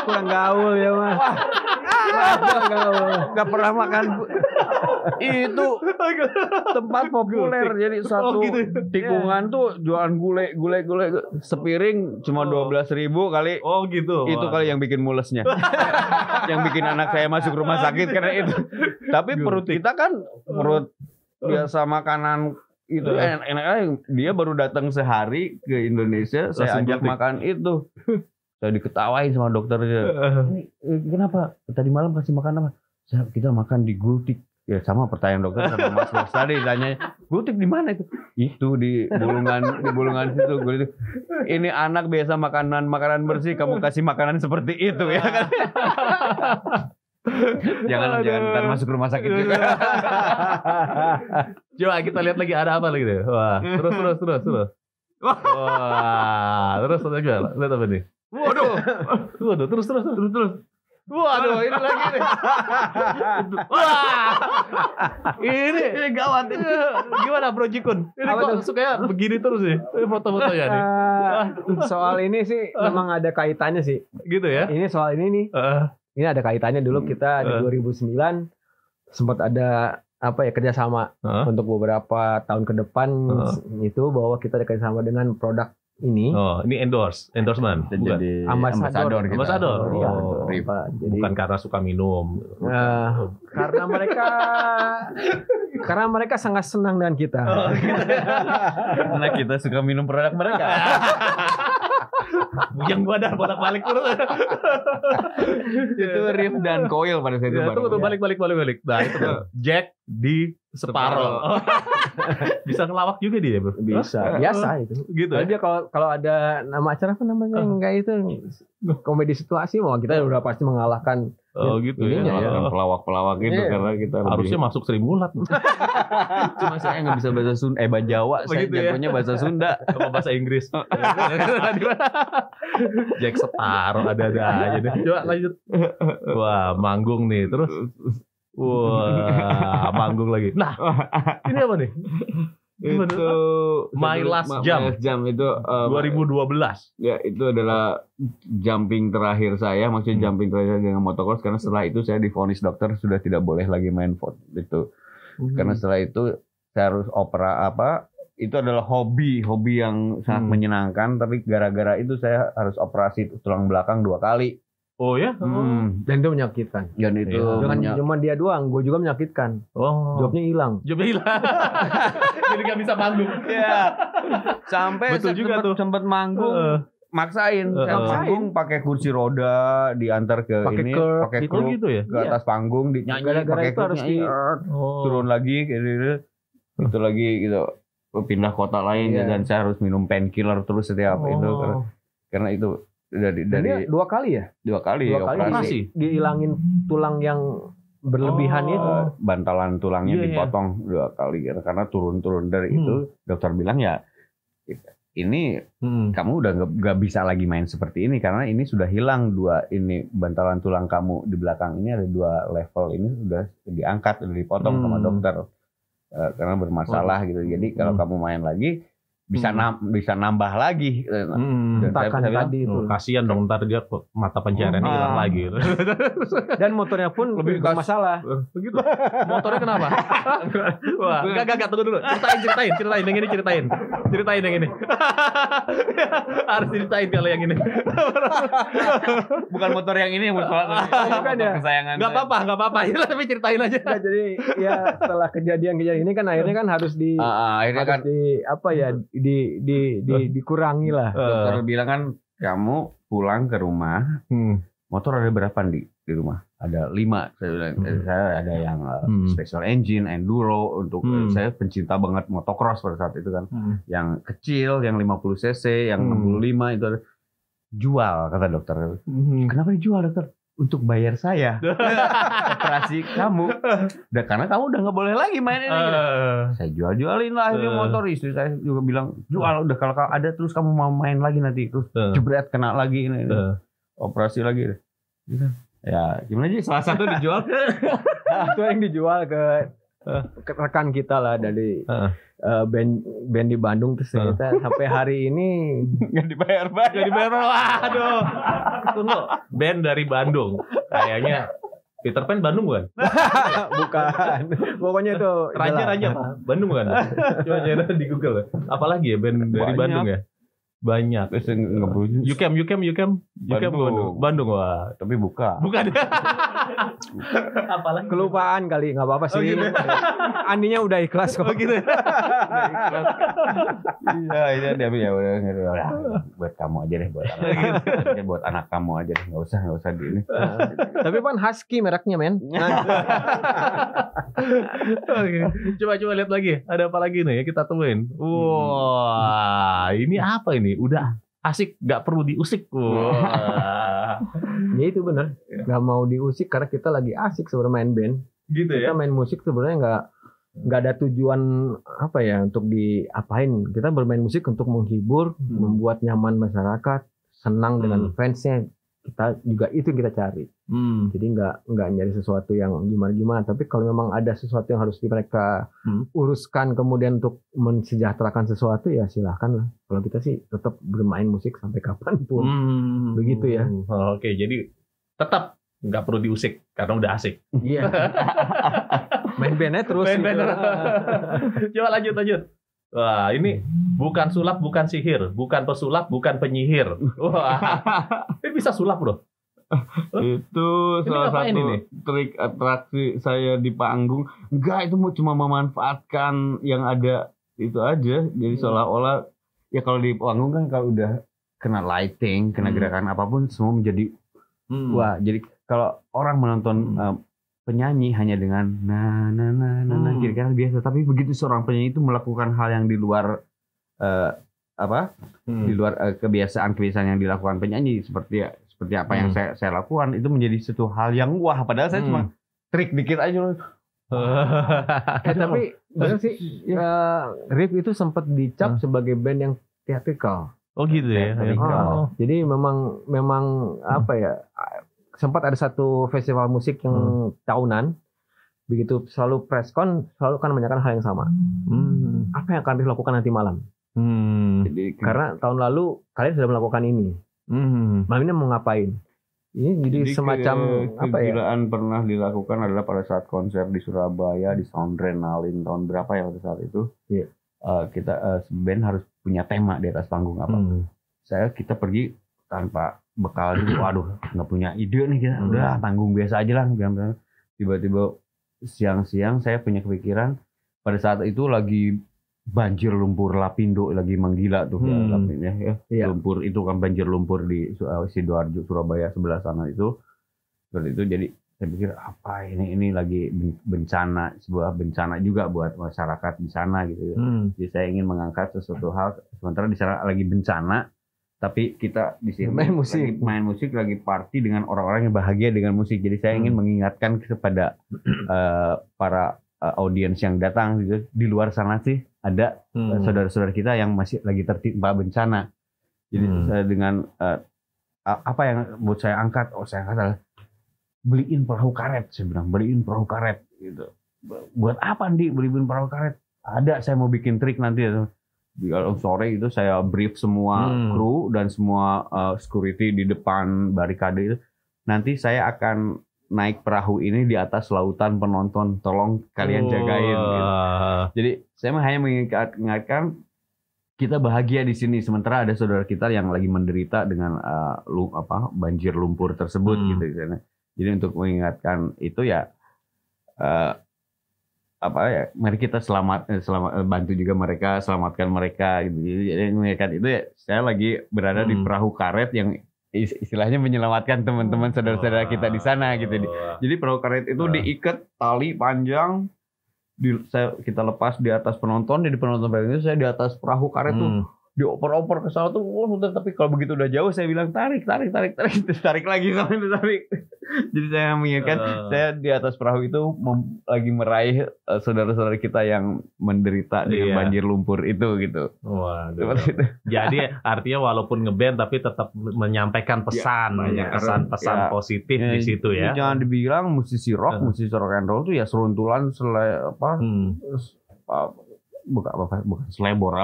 Kurang gaul ya Mas. Nggak pernah makan. Itu tempat populer. Jadi satu tikungan tuh jualan gulai sepiring cuma 12.000 kali. Oh gitu. Itu kali yang bikin mulesnya. Yang bikin anak saya masuk rumah sakit karena itu. Tapi perut kita kan perut biasa makanan itu enak aja. Dia baru datang sehari ke Indonesia, saya ajak makan itu. Saya diketawain sama dokternya. Kenapa? Tadi malam kasih makan apa? Kita makan di gultik. Ya sama pertanyaan dokter sama Mas Bos tadi tanya, gultik di mana itu? Itu di Bulungan situ. Gultik. Ini anak biasa makanan bersih, kamu kasih makanan seperti itu ya kan? jangan ntar masuk rumah sakit juga. Coba kita lihat lagi ada apa lagi deh. Wah, terus. Wah, terus lihat apa nih? Waduh, terus. Waduh, ini lagi nih. Wah, ini gawat ini. Gimana Bro Jikun? Ini kok sukanya begini terus sih foto-fotonya nih. Soal ini sih memang ada kaitannya sih. Gitu ya? Ini soal ini nih. Ini ada kaitannya dulu kita di 2009 sempat ada kerjasama untuk beberapa tahun ke depan itu bahwa kita ada kerjasama dengan produk ini. Oh, ini endorsement. Jadi ambasador. Iya, jadi bukan karena suka minum. Karena mereka sangat senang dengan kita. Karena kita suka minum produk mereka. Yang gua ada bolak-balik terus. Itu Riff dan Coil pada saat itu. Tunggu balik. Nah, itu Jack di Sparrow. Bisa ngelawak juga dia, Bro? Bisa. Biasa itu. Gitu. Jadi dia kalau ada nama acara apa namanya yang kayak itu komedi situasi, mau kita udah pasti mengalahkan. Oh gitu ya. Pelawak-pelawak gitu karena kita harusnya masuk Sri Mulat. Cuma saya nggak bisa bahasa Sunda, bahasa Jawa. Saya jagonya bahasa Sunda sama bahasa Inggris. Jack Sparrow ada-ada aja deh. Coba lanjut. Wah, manggung nih terus. Wah, manggung lagi. Nah, ini apa nih? Itu My Last Jump itu 2012. Ya, itu adalah jumping terakhir saya, maksudnya jumping terakhir dengan motocross, karena setelah itu saya divonis dokter sudah tidak boleh lagi main itu. Karena setelah itu saya harus itu adalah hobi yang sangat menyenangkan, tapi gara-gara itu saya harus operasi tulang belakang 2 kali. Oh ya? Dan itu menyakitkan. Dan itu cuma dia doang, gue juga menyakitkan. Jobnya hilang. Jadi gak bisa manggung. Iya. Sampai sempat manggung. Maksain. Saya manggung pakai kursi roda, diantar ke pakai kru gitu ya? ke atas panggung, dinyanyi pakai harus turun lagi gitu. Itu lagi gitu. Pindah kota lain dan saya harus minum painkiller terus setiap itu karena itu dari 2 kali ya? 2 kali operasi. Dihilangin tulang yang berlebihan itu. Bantalan tulangnya dipotong 2 kali karena turun dari itu. Dokter bilang ya ini kamu udah nggak bisa lagi main seperti ini karena ini sudah hilang 2 ini bantalan tulang kamu di belakang ini ada 2 level ini sudah diangkat, sudah dipotong sama dokter karena bermasalah gitu. Jadi kalau kamu main lagi bisa nambah lagi. Takkan tadi itu. Kasihan dong, ntar dia mata pencariannya hilang lagi. Dan motornya pun lebih bermasalah. Begitu. Motornya kenapa? Wah, enggak, tunggu dulu. Ceritain yang ini Ceritain yang ini. Harus ceritain kalau yang ini. Bukan motor yang ini yang motor kesayangan. Enggak apa-apa. Ya, tapi ceritain aja. Nah, jadi ya setelah kejadian ini kan akhirnya kan harus akhirnya kan dikurangi lah. Dokter bilang kan kamu pulang ke rumah, motor ada berapa di rumah? Ada 5. Saya bilang, saya ada yang special engine, enduro untuk saya pencinta banget motocross pada saat itu kan. Yang kecil, yang 50 cc, yang 65 itu ada. Jual kata dokter. Kenapa dijual dokter? Untuk bayar saya operasi kamu. Karena kamu udah nggak boleh lagi main ini. Saya jualin lah ini motor. Istri saya juga bilang jual udah, kalau ada terus kamu mau main lagi nanti terus jebret kena lagi ini. Operasi lagi. Ya gimana sih, salah satu dijual itu yang dijual ke rekan kita lah dari band di Bandung. Terus ternyata sampai hari ini nggak dibayar. Waduh, tunggu, band dari Bandung kayaknya Peter Pan Bandung bukan? Bukan, pokoknya itu Raja apa? Bandung bukan? Coba cari di Google. Apalagi ya band dari Bandung ya? Banyak. Yukem Bandung. Wah, tapi bukan. Apalagi kelupaan kali, nggak apa-apa sih. Gitu. Andinya udah ikhlas kok. Gitu. Iya, dia udah buat kamu aja deh, buat anak kamu aja deh, nggak usah di ini. Tapi Pan husky mereknya, men. Coba lihat lagi, ada apa lagi nih ya kita temuin. Wah, ini apa ini? Udah asik, nggak perlu diusik. Wah. Ya itu benar, nggak mau diusik karena kita lagi asik sebenarnya main band. Gitu ya. Kita main musik sebenarnya nggak ada tujuan apa ya untuk diapain. Kita bermain musik untuk menghibur, membuat nyaman masyarakat, senang dengan fansnya. Kita juga itu yang kita cari. Jadi nggak nyari sesuatu yang gimana. Tapi kalau memang ada sesuatu yang harus mereka uruskan kemudian untuk mensejahterakan sesuatu, ya silahkan lah. Kalau kita sih tetap bermain musik sampai kapanpun. Begitu ya. Oke, jadi tetap nggak perlu diusik karena udah asik. Iya. Main bandnya terus. Coba lanjut. Wah, ini bukan sulap, bukan sihir, bukan pesulap, bukan penyihir. Wah, ini bisa sulap loh. Itu salah satu trik atraksi saya di panggung. Enggak, itu cuma memanfaatkan yang ada itu aja. Jadi seolah-olah ya kalau di panggung kan kalau udah kena lighting, kena gerakan apapun semua menjadi wah. Jadi kalau orang menonton penyanyi hanya dengan kira-kira biasa, tapi begitu seorang penyanyi itu melakukan hal yang di luar di luar kebiasaan yang dilakukan penyanyi seperti apa yang saya lakukan, itu menjadi satu hal yang wah, padahal saya cuma trik dikit aja. Tapi benar sih, Rip itu sempat dicap sebagai band yang teatrikal. Oh gitu ya. Jadi memang apa ya, sempat ada satu festival musik yang tahunan, begitu selalu preskon selalu kan menanyakan hal yang sama. Apa yang akan dilakukan nanti malam? Jadi, karena tahun lalu kalian sudah melakukan ini. Malam ini mau ngapain? Ini jadi semacam apa ya? Kegilaan pernah dilakukan adalah pada saat konser di Surabaya di Soundrenalin tahun berapa ya pada saat itu? Yeah. Kita band harus punya tema di atas panggung apa? Kita pergi tanpa bekal dulu, waduh nggak punya ide nih kita, udah panggung biasa aja lah. Tiba-tiba siang-siang saya punya kepikiran, pada saat itu lagi banjir lumpur Lapindo lagi menggila tuh lumpur itu kan, banjir lumpur di Sidoarjo Surabaya sebelah sana itu. Seperti itu, jadi saya pikir apa ini lagi bencana, sebuah bencana juga buat masyarakat di sana gitu. Jadi saya ingin mengangkat sesuatu hal, sementara di sana lagi bencana, tapi kita di sini main musik lagi party dengan orang-orang yang bahagia dengan musik. Jadi saya ingin mengingatkan kepada para audiens yang datang gitu, di luar sana sih ada saudara-saudara kita yang masih lagi tertimpa bencana. Jadi saya dengan apa yang buat saya angkat, saya adalah beliin perahu karet. Saya bilang beliin perahu karet gitu. Buat apa Andi beliin perahu karet? Ada, saya mau bikin trik nanti. Kalau sore itu saya brief semua kru dan semua security di depan barikade itu. Nanti saya akan naik perahu ini di atas lautan penonton, tolong kalian jagain. Gitu. Jadi saya hanya mengingatkan kita bahagia di sini, sementara ada saudara kita yang lagi menderita dengan banjir lumpur tersebut gitu. Jadi untuk mengingatkan itu ya mari kita bantu juga mereka, selamatkan mereka gitu. Jadi mengingatkan itu ya, saya lagi berada di perahu karet yang istilahnya menyelamatkan teman-teman saudara-saudara kita di sana gitu. Jadi perahu karet itu diikat tali panjang, kita lepas di atas penonton, di penonton itu saya di atas perahu karet tuh dioper-oper ke sana tuh. Tapi kalau begitu udah jauh saya bilang tarik lagi sampai tarik. Jadi saya mengingatkan saya di atas perahu itu lagi meraih saudara-saudara kita yang menderita dengan banjir lumpur itu gitu. Waduh. Jadi artinya walaupun ngeband tapi tetap menyampaikan pesan, pesan positif di situ ya. Jangan dibilang musisi rock and roll itu ya seruntulan bukan selebor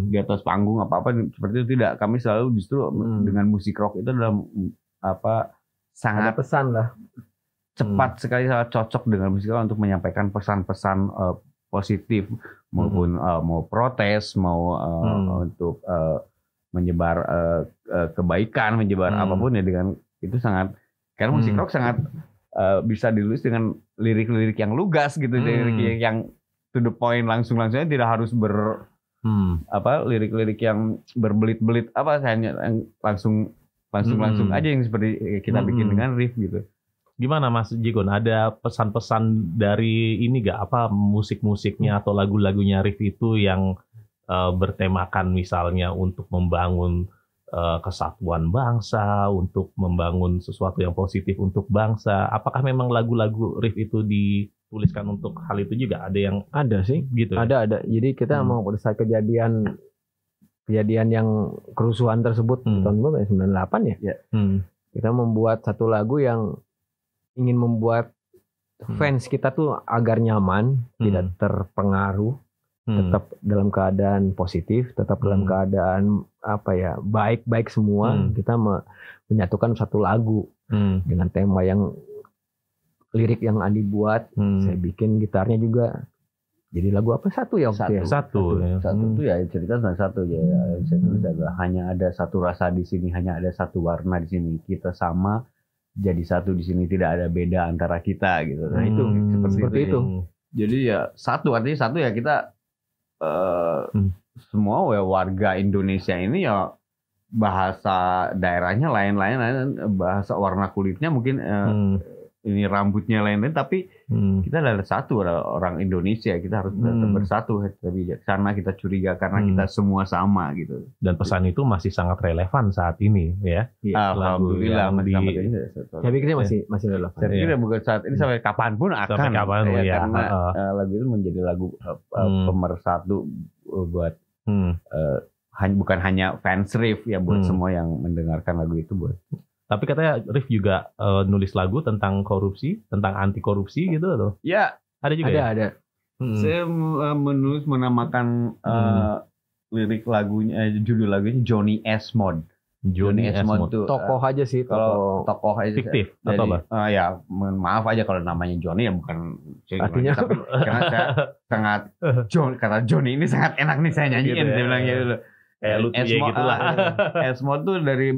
di atas panggung apa seperti itu, tidak. Kami selalu justru dengan musik rock itu dalam sangat ada pesan lah, cepat sekali, sangat cocok dengan musik rock untuk menyampaikan pesan-pesan positif maupun mau protes, mau untuk menyebar kebaikan, menyebar apapun ya, dengan itu sangat, karena musik rock sangat bisa ditulis dengan lirik-lirik yang lugas gitu, lirik yang to the point, langsung tidak harus lirik-lirik yang berbelit-belit hanya yang langsung aja yang seperti kita bikin dengan riff gitu. Gimana Mas Jikun, ada pesan-pesan dari ini musik-musiknya atau lagu-lagunya Riff itu yang bertemakan misalnya untuk membangun kesatuan bangsa, untuk membangun sesuatu yang positif untuk bangsa? Apakah memang lagu-lagu Riff itu dituliskan untuk hal itu juga? Ada sih gitu. Ada. Jadi kita mau pada saat kejadian yang kerusuhan tersebut tahun 98 ya. Kita membuat satu lagu yang ingin membuat fans kita tuh agar nyaman, tidak terpengaruh, tetap dalam keadaan positif, tetap dalam keadaan baik-baik semua. Kita menyatukan satu lagu dengan tema yang lirik yang Andi buat, saya bikin gitarnya juga. Jadi lagu satu ya? Satu itu ya cerita tentang satu ya. Saya tulis adalah hanya ada satu rasa di sini, hanya ada satu warna di sini. Kita sama jadi satu di sini, tidak ada beda antara kita gitu. Nah itu seperti itu. Jadi ya satu, artinya satu ya kita semua warga Indonesia ini ya bahasa daerahnya lain-lain, bahasa warna kulitnya mungkin ini rambutnya lain-lain, tapi kita adalah satu, orang Indonesia, kita harus bersatu. Tapi karena kita curiga, karena kita semua sama gitu. Dan pesan itu masih sangat relevan saat ini ya. Alhamdulillah saya pikirnya masih relevan. Saya pikir bukan saat ini, sampai kapanpun akan. Sampai kapanpun ya. Karena lagu itu menjadi lagu pemersatu buat bukan hanya fans Riff ya, buat semua yang mendengarkan lagu itu buat. Tapi katanya Riff juga nulis lagu tentang korupsi, tentang anti korupsi gitu loh. Ya, ada juga. Ada. Saya menamakan lirik lagunya, judul lagunya Johnny Esmod. Johnny Esmod tuh tokoh aja sih, tokoh aja fiktif atau apa? Ya, maaf aja kalau namanya Johnny ya, bukan artinya, tapi karena saya sangat kata Johnny ini sangat enak nih saya nyanyiin gitu, saya bilang gitu. Gitulah. Esmod tuh dari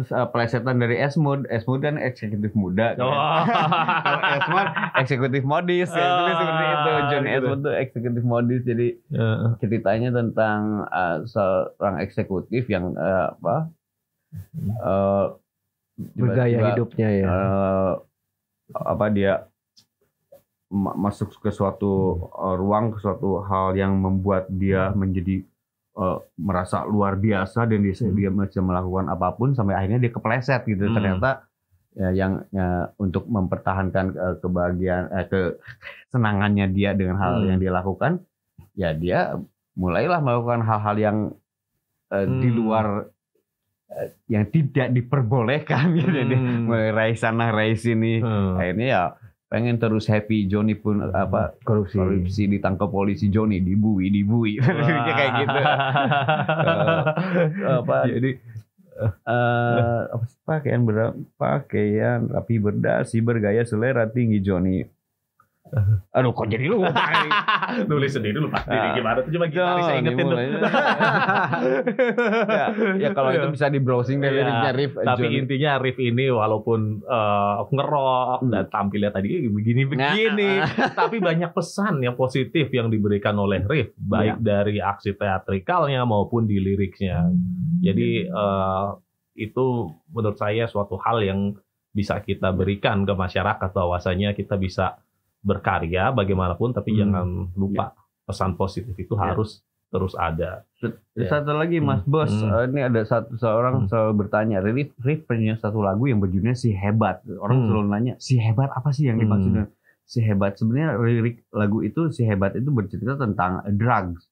plesetan dari Esmod kan eksekutif muda kan? Kalau Esmod eksekutif modis ya, itu seperti itu. John Esmod tuh eksekutif modis, jadi ceritanya tentang seorang eksekutif yang bergaya hidupnya ya, dia masuk ke suatu ruang, ke suatu hal yang membuat dia menjadi merasa luar biasa, dan dia bisa melakukan apapun sampai akhirnya dia kepleset gitu. Ternyata untuk mempertahankan kebahagiaan, kesenangannya dia dengan hal yang dia lakukan, ya dia mulailah melakukan hal-hal yang di luar yang tidak diperbolehkan gitu. Mulai raih sana raih sini, akhirnya ya pengen terus happy, Johnny pun korupsi ditangkap polisi, Johnny dibui kayak gitu. Jadi pakaian rapi berdasi bergaya selera tinggi Johnny. Aduh, kok jadi lupa? Nulis sendiri lupa. Jadi gimana tuh, coba gitaris saya ingetin tuh. Ya kalau itu bisa di browsing dari liriknya Riff. Tapi intinya Riff ini walaupun ngerok dan tampilnya tadi begini, tapi banyak pesan yang positif yang diberikan oleh Riff, baik dari aksi teatrikalnya maupun di liriknya. Jadi itu menurut saya suatu hal yang bisa kita berikan ke masyarakat, bahwasanya kita bisa berkarya bagaimanapun, tapi jangan lupa pesan positif itu harus terus ada. Satu lagi Mas Bos, ini ada seorang selalu bertanya, Riff punya satu lagu yang berjudulnya Si Hebat. Orang selalu nanya, si hebat apa sih yang dimaksudnya? Si Hebat, sebenarnya lirik lagu itu Si Hebat itu bercerita tentang drugs.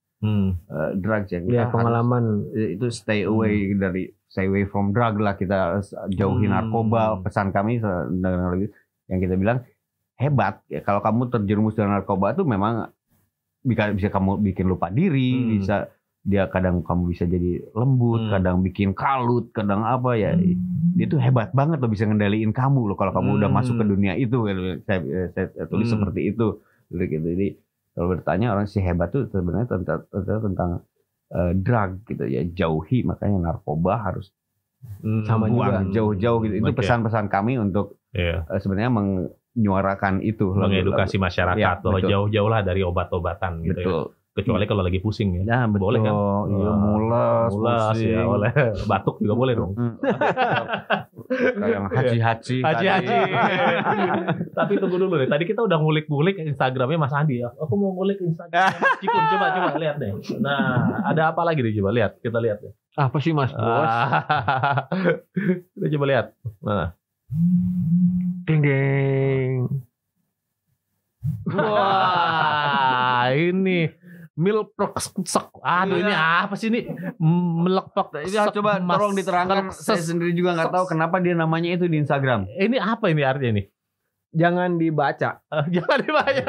Drugs yang pengalaman itu stay away from drug lah, kita jauhi narkoba. Pesan kami yang kita bilang hebat ya, kalau kamu terjerumus dalam narkoba itu memang bisa kamu bikin lupa diri, bisa dia kadang kamu bisa jadi lembut, kadang bikin kalut, kadang apa ya, dia tuh hebat banget loh, bisa ngendaliin kamu loh kalau kamu udah masuk ke dunia itu. Saya tulis seperti itu gitu. Jadi kalau bertanya orang si hebat tuh sebenarnya tentang drug gitu ya, jauhi, makanya narkoba harus sama juga jauh-jauh gitu. Itu pesan-pesan kami untuk sebenarnya menyuarakan itu, mengedukasi masyarakat bahwa jauh-jauhlah dari obat-obatan gitu. Betul. Ya. Kecuali kalau lagi pusing ya. Nah, boleh kan? Iya, mules ya, boleh. Batuk juga boleh dong. Kayak yang haji-haji. Tapi tunggu dulu deh. Tadi kita udah ngulik-ngulik Instagramnya Mas Andi ya. Aku mau ngulik Instagram Mas Cikun. Coba lihat deh. Nah, ada apa lagi nih? Coba lihat. Kita lihat deh. Apa sih Mas Bos? Kita coba lihat. Mana? Ding. Wah, ini milpek. Aduh, ini apa sih ini? Melekpek. Ini coba tolong diterangkan. Saya sendiri juga nggak tahu kenapa dia namanya itu di Instagram. Ini apa ini artinya nih? Jangan dibaca. Jangan dibaca.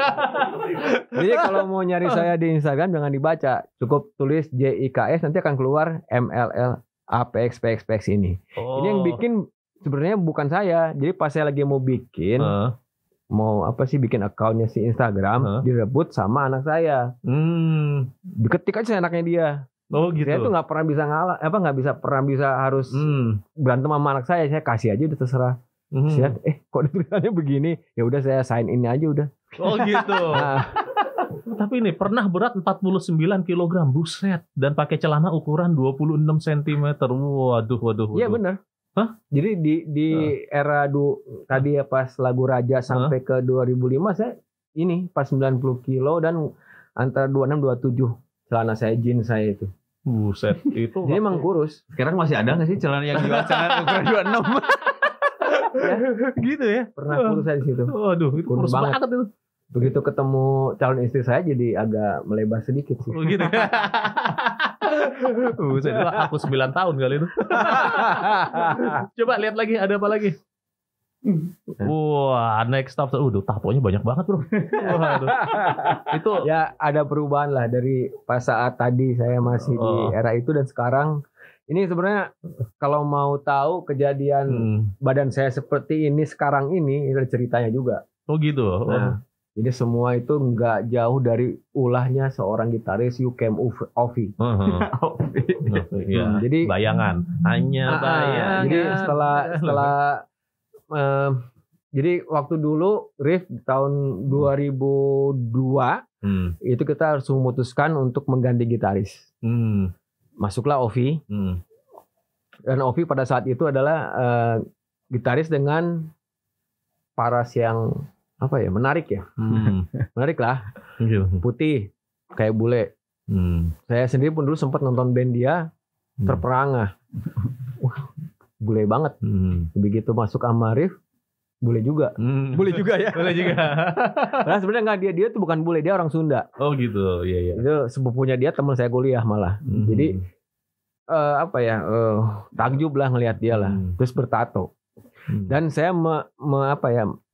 Jadi kalau mau nyari saya di Instagram jangan dibaca. Cukup tulis JIKS, nanti akan keluar MLLAPXPXPX ini. Ini yang bikin sebenarnya bukan saya. Jadi pas saya lagi mau bikin, bikin akunnya si Instagram, direbut sama anak saya. Diketik aja anaknya dia. Oh gitu. Saya tuh nggak pernah bisa pernah bisa harus berantem sama anak saya. Saya kasih aja udah terserah. Saya kok tulisannya begini, ya udah saya sign ini aja udah. Oh gitu. Tapi ini pernah berat 49 kg, buset, dan pakai celana ukuran 26 cm. Waduh. Iya benar. Hah? Jadi di era tadi ya pas lagu Raja sampai ke 2005 saya ini pas 90 kilo dan antara 26 27 celana saya jeans saya itu. Buset, itu. Jadi emang kurus. Sekarang masih ada nggak sih celana yang jual celana ukuran 26? Ya, gitu ya. Pernah kurus saya di situ. Waduh, itu kurus banget itu. Begitu ketemu calon istri saya jadi agak melebar sedikit sih. Oh gitu. Buset, aku 9 tahun kali itu. Coba lihat lagi, ada apa lagi? Wah, next stop. Tatonya banyak banget, Bro. Waduh. Itu ya ada perubahan lah dari pas saat tadi saya masih di era itu dan sekarang. Ini sebenarnya kalau mau tahu kejadian badan saya seperti ini sekarang ini ada ceritanya juga. Oh gitu. Nah, jadi semua itu nggak jauh dari ulahnya seorang gitaris Yukem Ovi. Ya, jadi bayangan, hanya bayangan. Jadi setelah jadi waktu dulu Riff tahun 2002 itu kita harus memutuskan untuk mengganti gitaris. Masuklah Ovi. Dan Ovi pada saat itu adalah gitaris dengan paras yang menarik ya. Menarik lah. Putih kayak bule. Saya sendiri pun dulu sempat nonton band dia, terperangah. Wah, bule banget. Begitu masuk sama Riff, bule juga. Bule juga ya. Bule juga. Nah sebenarnya nggak, dia tuh bukan bule, dia orang Sunda. Oh gitu, iya. Itu sepupunya dia, teman saya kuliah malah. Jadi takjub lah ngelihat dia lah. Terus bertato. Dan saya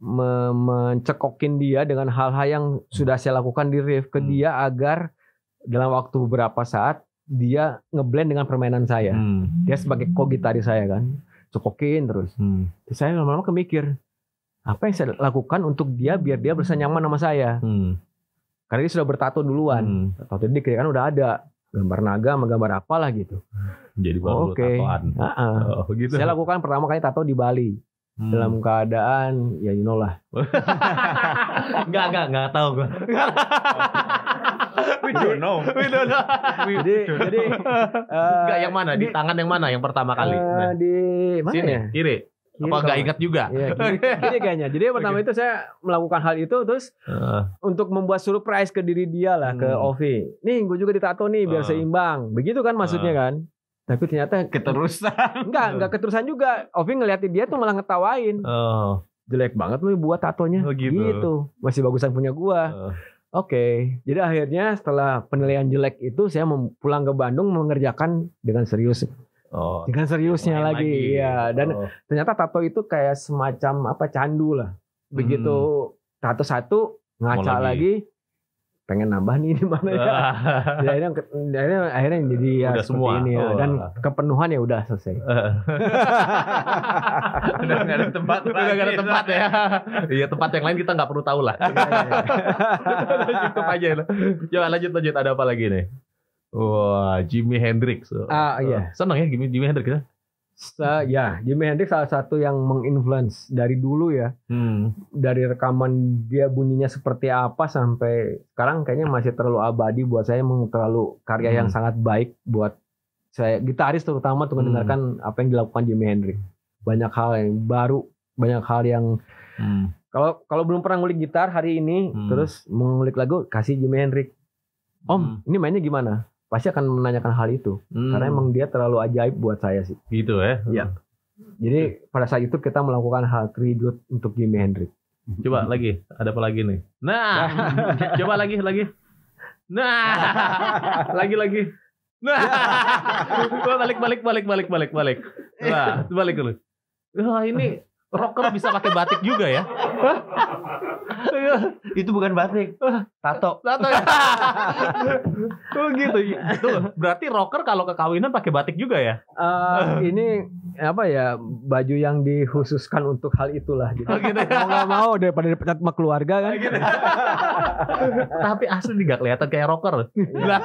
mencekokin dia dengan hal-hal yang sudah saya lakukan di riff ke dia agar dalam waktu beberapa saat dia ngeblend dengan permainan saya. Dia sebagai co-gitaris saya kan, cekokin terus. Terus saya lama-lama kemikir, apa yang saya lakukan untuk dia biar dia bisa nyaman sama saya. Karena dia sudah bertato duluan. Tato dia kan udah ada gambar naga sama gambar apalah gitu. Jadi baru tatoan. Gitu. Saya lakukan pertama kali tato di Bali. Dalam keadaan ya you know lah. Enggak tahu gua. We don't know. Jadi enggak yang mana? Di tangan yang mana yang pertama kali? Di mana sini, ya? Kiri. Apa enggak ingat juga? Iya, kiri kayaknya. Jadi pertama itu saya melakukan hal itu terus untuk membuat surprise ke diri dia lah, ke Ovi. Nih gue juga ditato nih biar seimbang. Begitu kan maksudnya kan? Tapi ternyata keterusan. Enggak keterusan juga. Ovi ngeliatin dia tuh malah ngetawain. Jelek banget lu buat tatonya. Gitu. Masih bagusan punya gua. Oke. Jadi akhirnya setelah penilaian jelek itu saya pulang ke Bandung mengerjakan dengan serius. Dengan seriusnya lagi. Iya. Dan ternyata tato itu kayak semacam candu lah. Begitu tato satu ngaca lagi. Pengen nambah nih di mana ya. Akhirnya jadi ya udah seperti semua. Ini ya. Dan kepenuhan ya udah selesai. Udah nggak ada tempat. Udah nggak ada tempat ya. Iya, tempat yang lain kita nggak perlu tahu lah. Cukup aja lah. Coba lanjut. Ada apa lagi nih? Wah, Jimi Hendrix. Iya. Senang ya Jimi Hendrix ya? Ya, Jimi Hendrix salah satu yang menginfluence dari dulu ya. Dari rekaman dia bunyinya seperti apa sampai sekarang kayaknya masih terlalu abadi buat saya, terlalu karya yang sangat baik buat saya gitaris terutama untuk mendengarkan apa yang dilakukan Jimi Hendrix. Banyak hal yang baru, banyak hal yang kalau belum pernah ngulik gitar hari ini terus mengulik lagu kasih Jimi Hendrix. Om, ini mainnya gimana? Pasti akan menanyakan hal itu karena emang dia terlalu ajaib buat saya sih. Gitu ya. Iya. Jadi pada saat itu kita melakukan hal tribute untuk Jimi Hendrix. Coba lagi, ada apa lagi nih? Nah, coba lagi. Nah, lagi. Nah, balik. Nah, balik dulu. Wah, ini rocker bisa pakai batik juga ya? Itu bukan batik, tato ya. Oh gitu. Itu berarti rocker kalau ke kawinan pakai batik juga ya? Ini apa ya, baju yang dikhususkan untuk hal itulah gitu. Gitu ya? Mau nggak mau daripada dipecat sama keluarga kan. Gitu. Tapi asli nggak kelihatan kayak rocker. Jelas.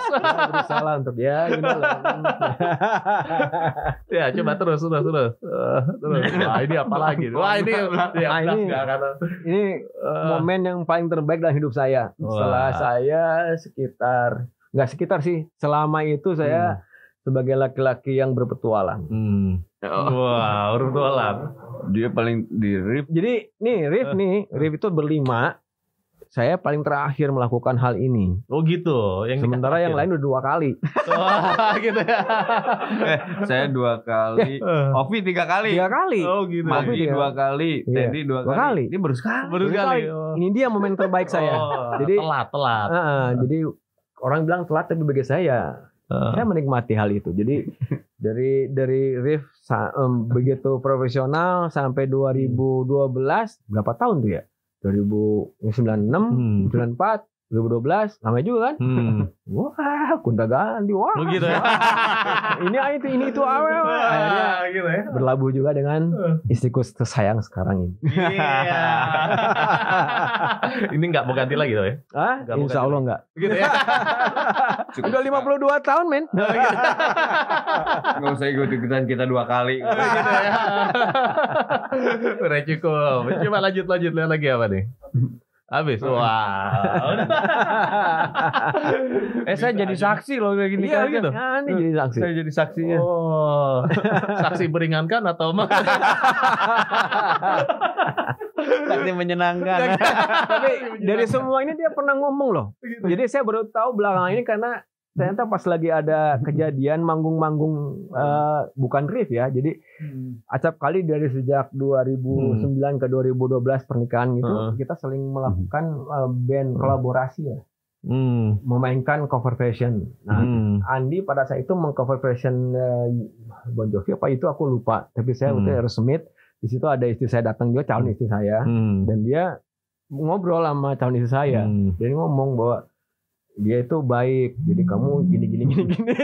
Berusaha lah untuk dia. Gitu lah. Ya coba terus. Wah ini apa lagi? Wah ini momen yang paling terbaik dalam hidup saya. Setelah saya selama itu saya sebagai laki-laki yang berpetualang. Wah, berpetualang. Dia paling di riff. Jadi riff itu berlima. Saya paling terakhir melakukan hal ini. Oh gitu. Sementara yang lain udah 2 kali. Wah, gitu ya. Saya 2 kali. Ovi 3 kali. 3 kali. Oh gitu. Magi 2 kali. Teddy 2 kali. Ini baru sekali. Ini dia momen terbaik saya. Jadi telat. Jadi orang bilang telat, tapi bagi saya menikmati hal itu. Jadi dari riff begitu profesional sampai 2012, berapa tahun tuh ya? 2096, 94, 2012, lama juga kan? Wah, gonta ganti, wah. Begitu ya. ini itu awal. Akhirnya gitu ya. Berlabuh juga dengan istriku tersayang sekarang ini. Iya. Ini nggak mau ganti lagi loh ya? Insya Allah nggak. Gitu ya. Udah 52 tahun, men. Nggak usah ikut-ikutan kita 2 kali. Gitu ya. Udah cukup. Coba lanjut lagi apa nih? Habis. Wah. Saya jadi saksi loh kayak gini. Iya gitu. Ini jadi saksi. Saya jadi saksinya. Oh. Saksi meringankan atau saksi menyenangkan. Tapi dari semua ini dia pernah ngomong loh. Jadi saya baru tahu belakangan ini karena ternyata pas lagi ada kejadian manggung-manggung bukan riff ya. Jadi acap kali dari sejak 2009 ke 2012 pernikahan itu kita saling melakukan band kolaborasi ya. Memainkan cover version. Nah, Andi pada saat itu mengcover version Bon Jovi apa itu aku lupa. Tapi saya waktu Aerosmith Di situ ada istri saya datang juga, calon istri saya, dan dia ngobrol sama calon istri saya. Dia ngomong bahwa dia itu baik, jadi kamu gini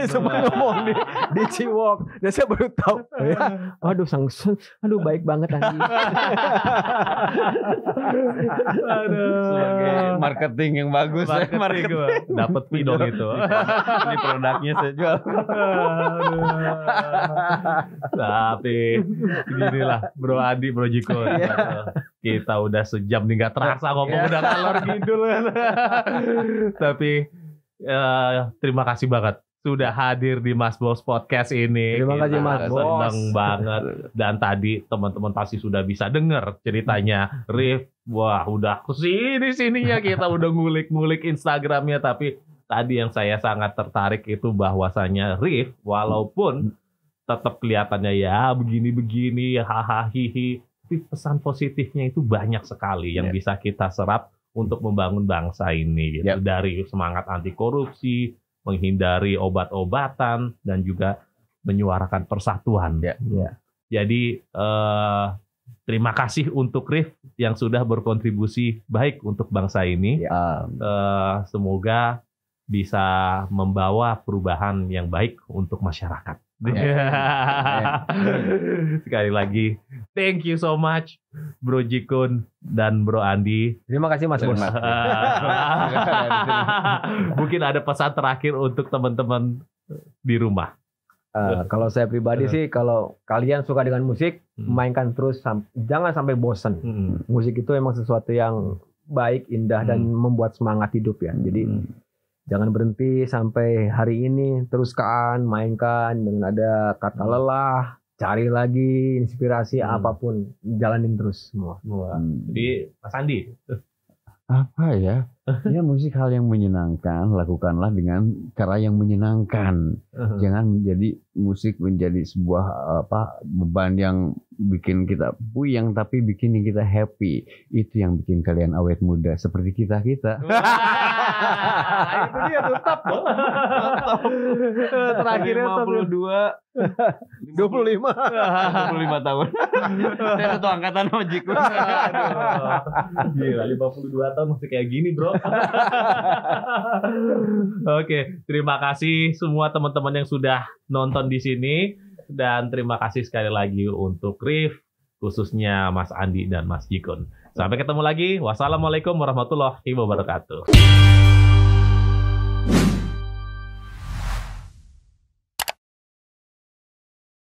semua ngomong di Ciwok. Dan saya baru tahu, ya, aduh baik banget Andi. Sebagai marketing yang bagus, dapat fee dong itu. Ini produknya saya jual. Tapi ginilah Bro Andi, Bro Jiko. Kita udah sejam nih, nggak terasa ngomong udah ngalor ngidul. Tapi terima kasih banget sudah hadir di Mas Bos Podcast ini. Terima kasih Mas Bos. Seneng banget. Dan tadi teman-teman pasti sudah bisa dengar ceritanya Rif. Wah, udah kesini-sininya kita udah ngulik-ngulik Instagramnya. Tapi tadi yang saya sangat tertarik itu bahwasanya Rif, walaupun tetap kelihatannya ya begini-begini, hahaha, hihi, tapi pesan positifnya itu banyak sekali yang bisa kita serap untuk membangun bangsa ini gitu. Dari semangat anti korupsi, menghindari obat-obatan, dan juga menyuarakan persatuan. Jadi terima kasih untuk Rif yang sudah berkontribusi baik untuk bangsa ini. Semoga bisa membawa perubahan yang baik untuk masyarakat. Sekali lagi, thank you so much Bro Jikun dan Bro Andi. Terima kasih Mas Bos. Mungkin ada pesan terakhir untuk teman-teman di rumah. Kalau saya pribadi sih, kalau kalian suka dengan musik, mainkan terus, jangan sampai bosan. Musik itu emang sesuatu yang baik, indah, dan membuat semangat hidup ya. Jadi jangan berhenti sampai hari ini, teruskan, mainkan dengan ada kata lelah, cari lagi inspirasi apapun, jalanin terus semua. Jadi Mas Andi, apa ya? Ya musik hal yang menyenangkan, lakukanlah dengan cara yang menyenangkan. Jangan menjadi musik menjadi sebuah beban yang bikin kita puyeng, tapi bikin kita happy. Itu yang bikin kalian awet muda seperti kita. Itu dia tetap. Terakhirnya 25 tahun. Saya satu angkatan sama Jiko. Gila, 52 tahun masih kayak gini, Bro. Oke, terima kasih semua teman-teman yang sudah nonton di sini, dan terima kasih sekali lagi untuk Rif, khususnya Mas Andi dan Mas Jikun. Sampai ketemu lagi. Wassalamualaikum warahmatullahi wabarakatuh.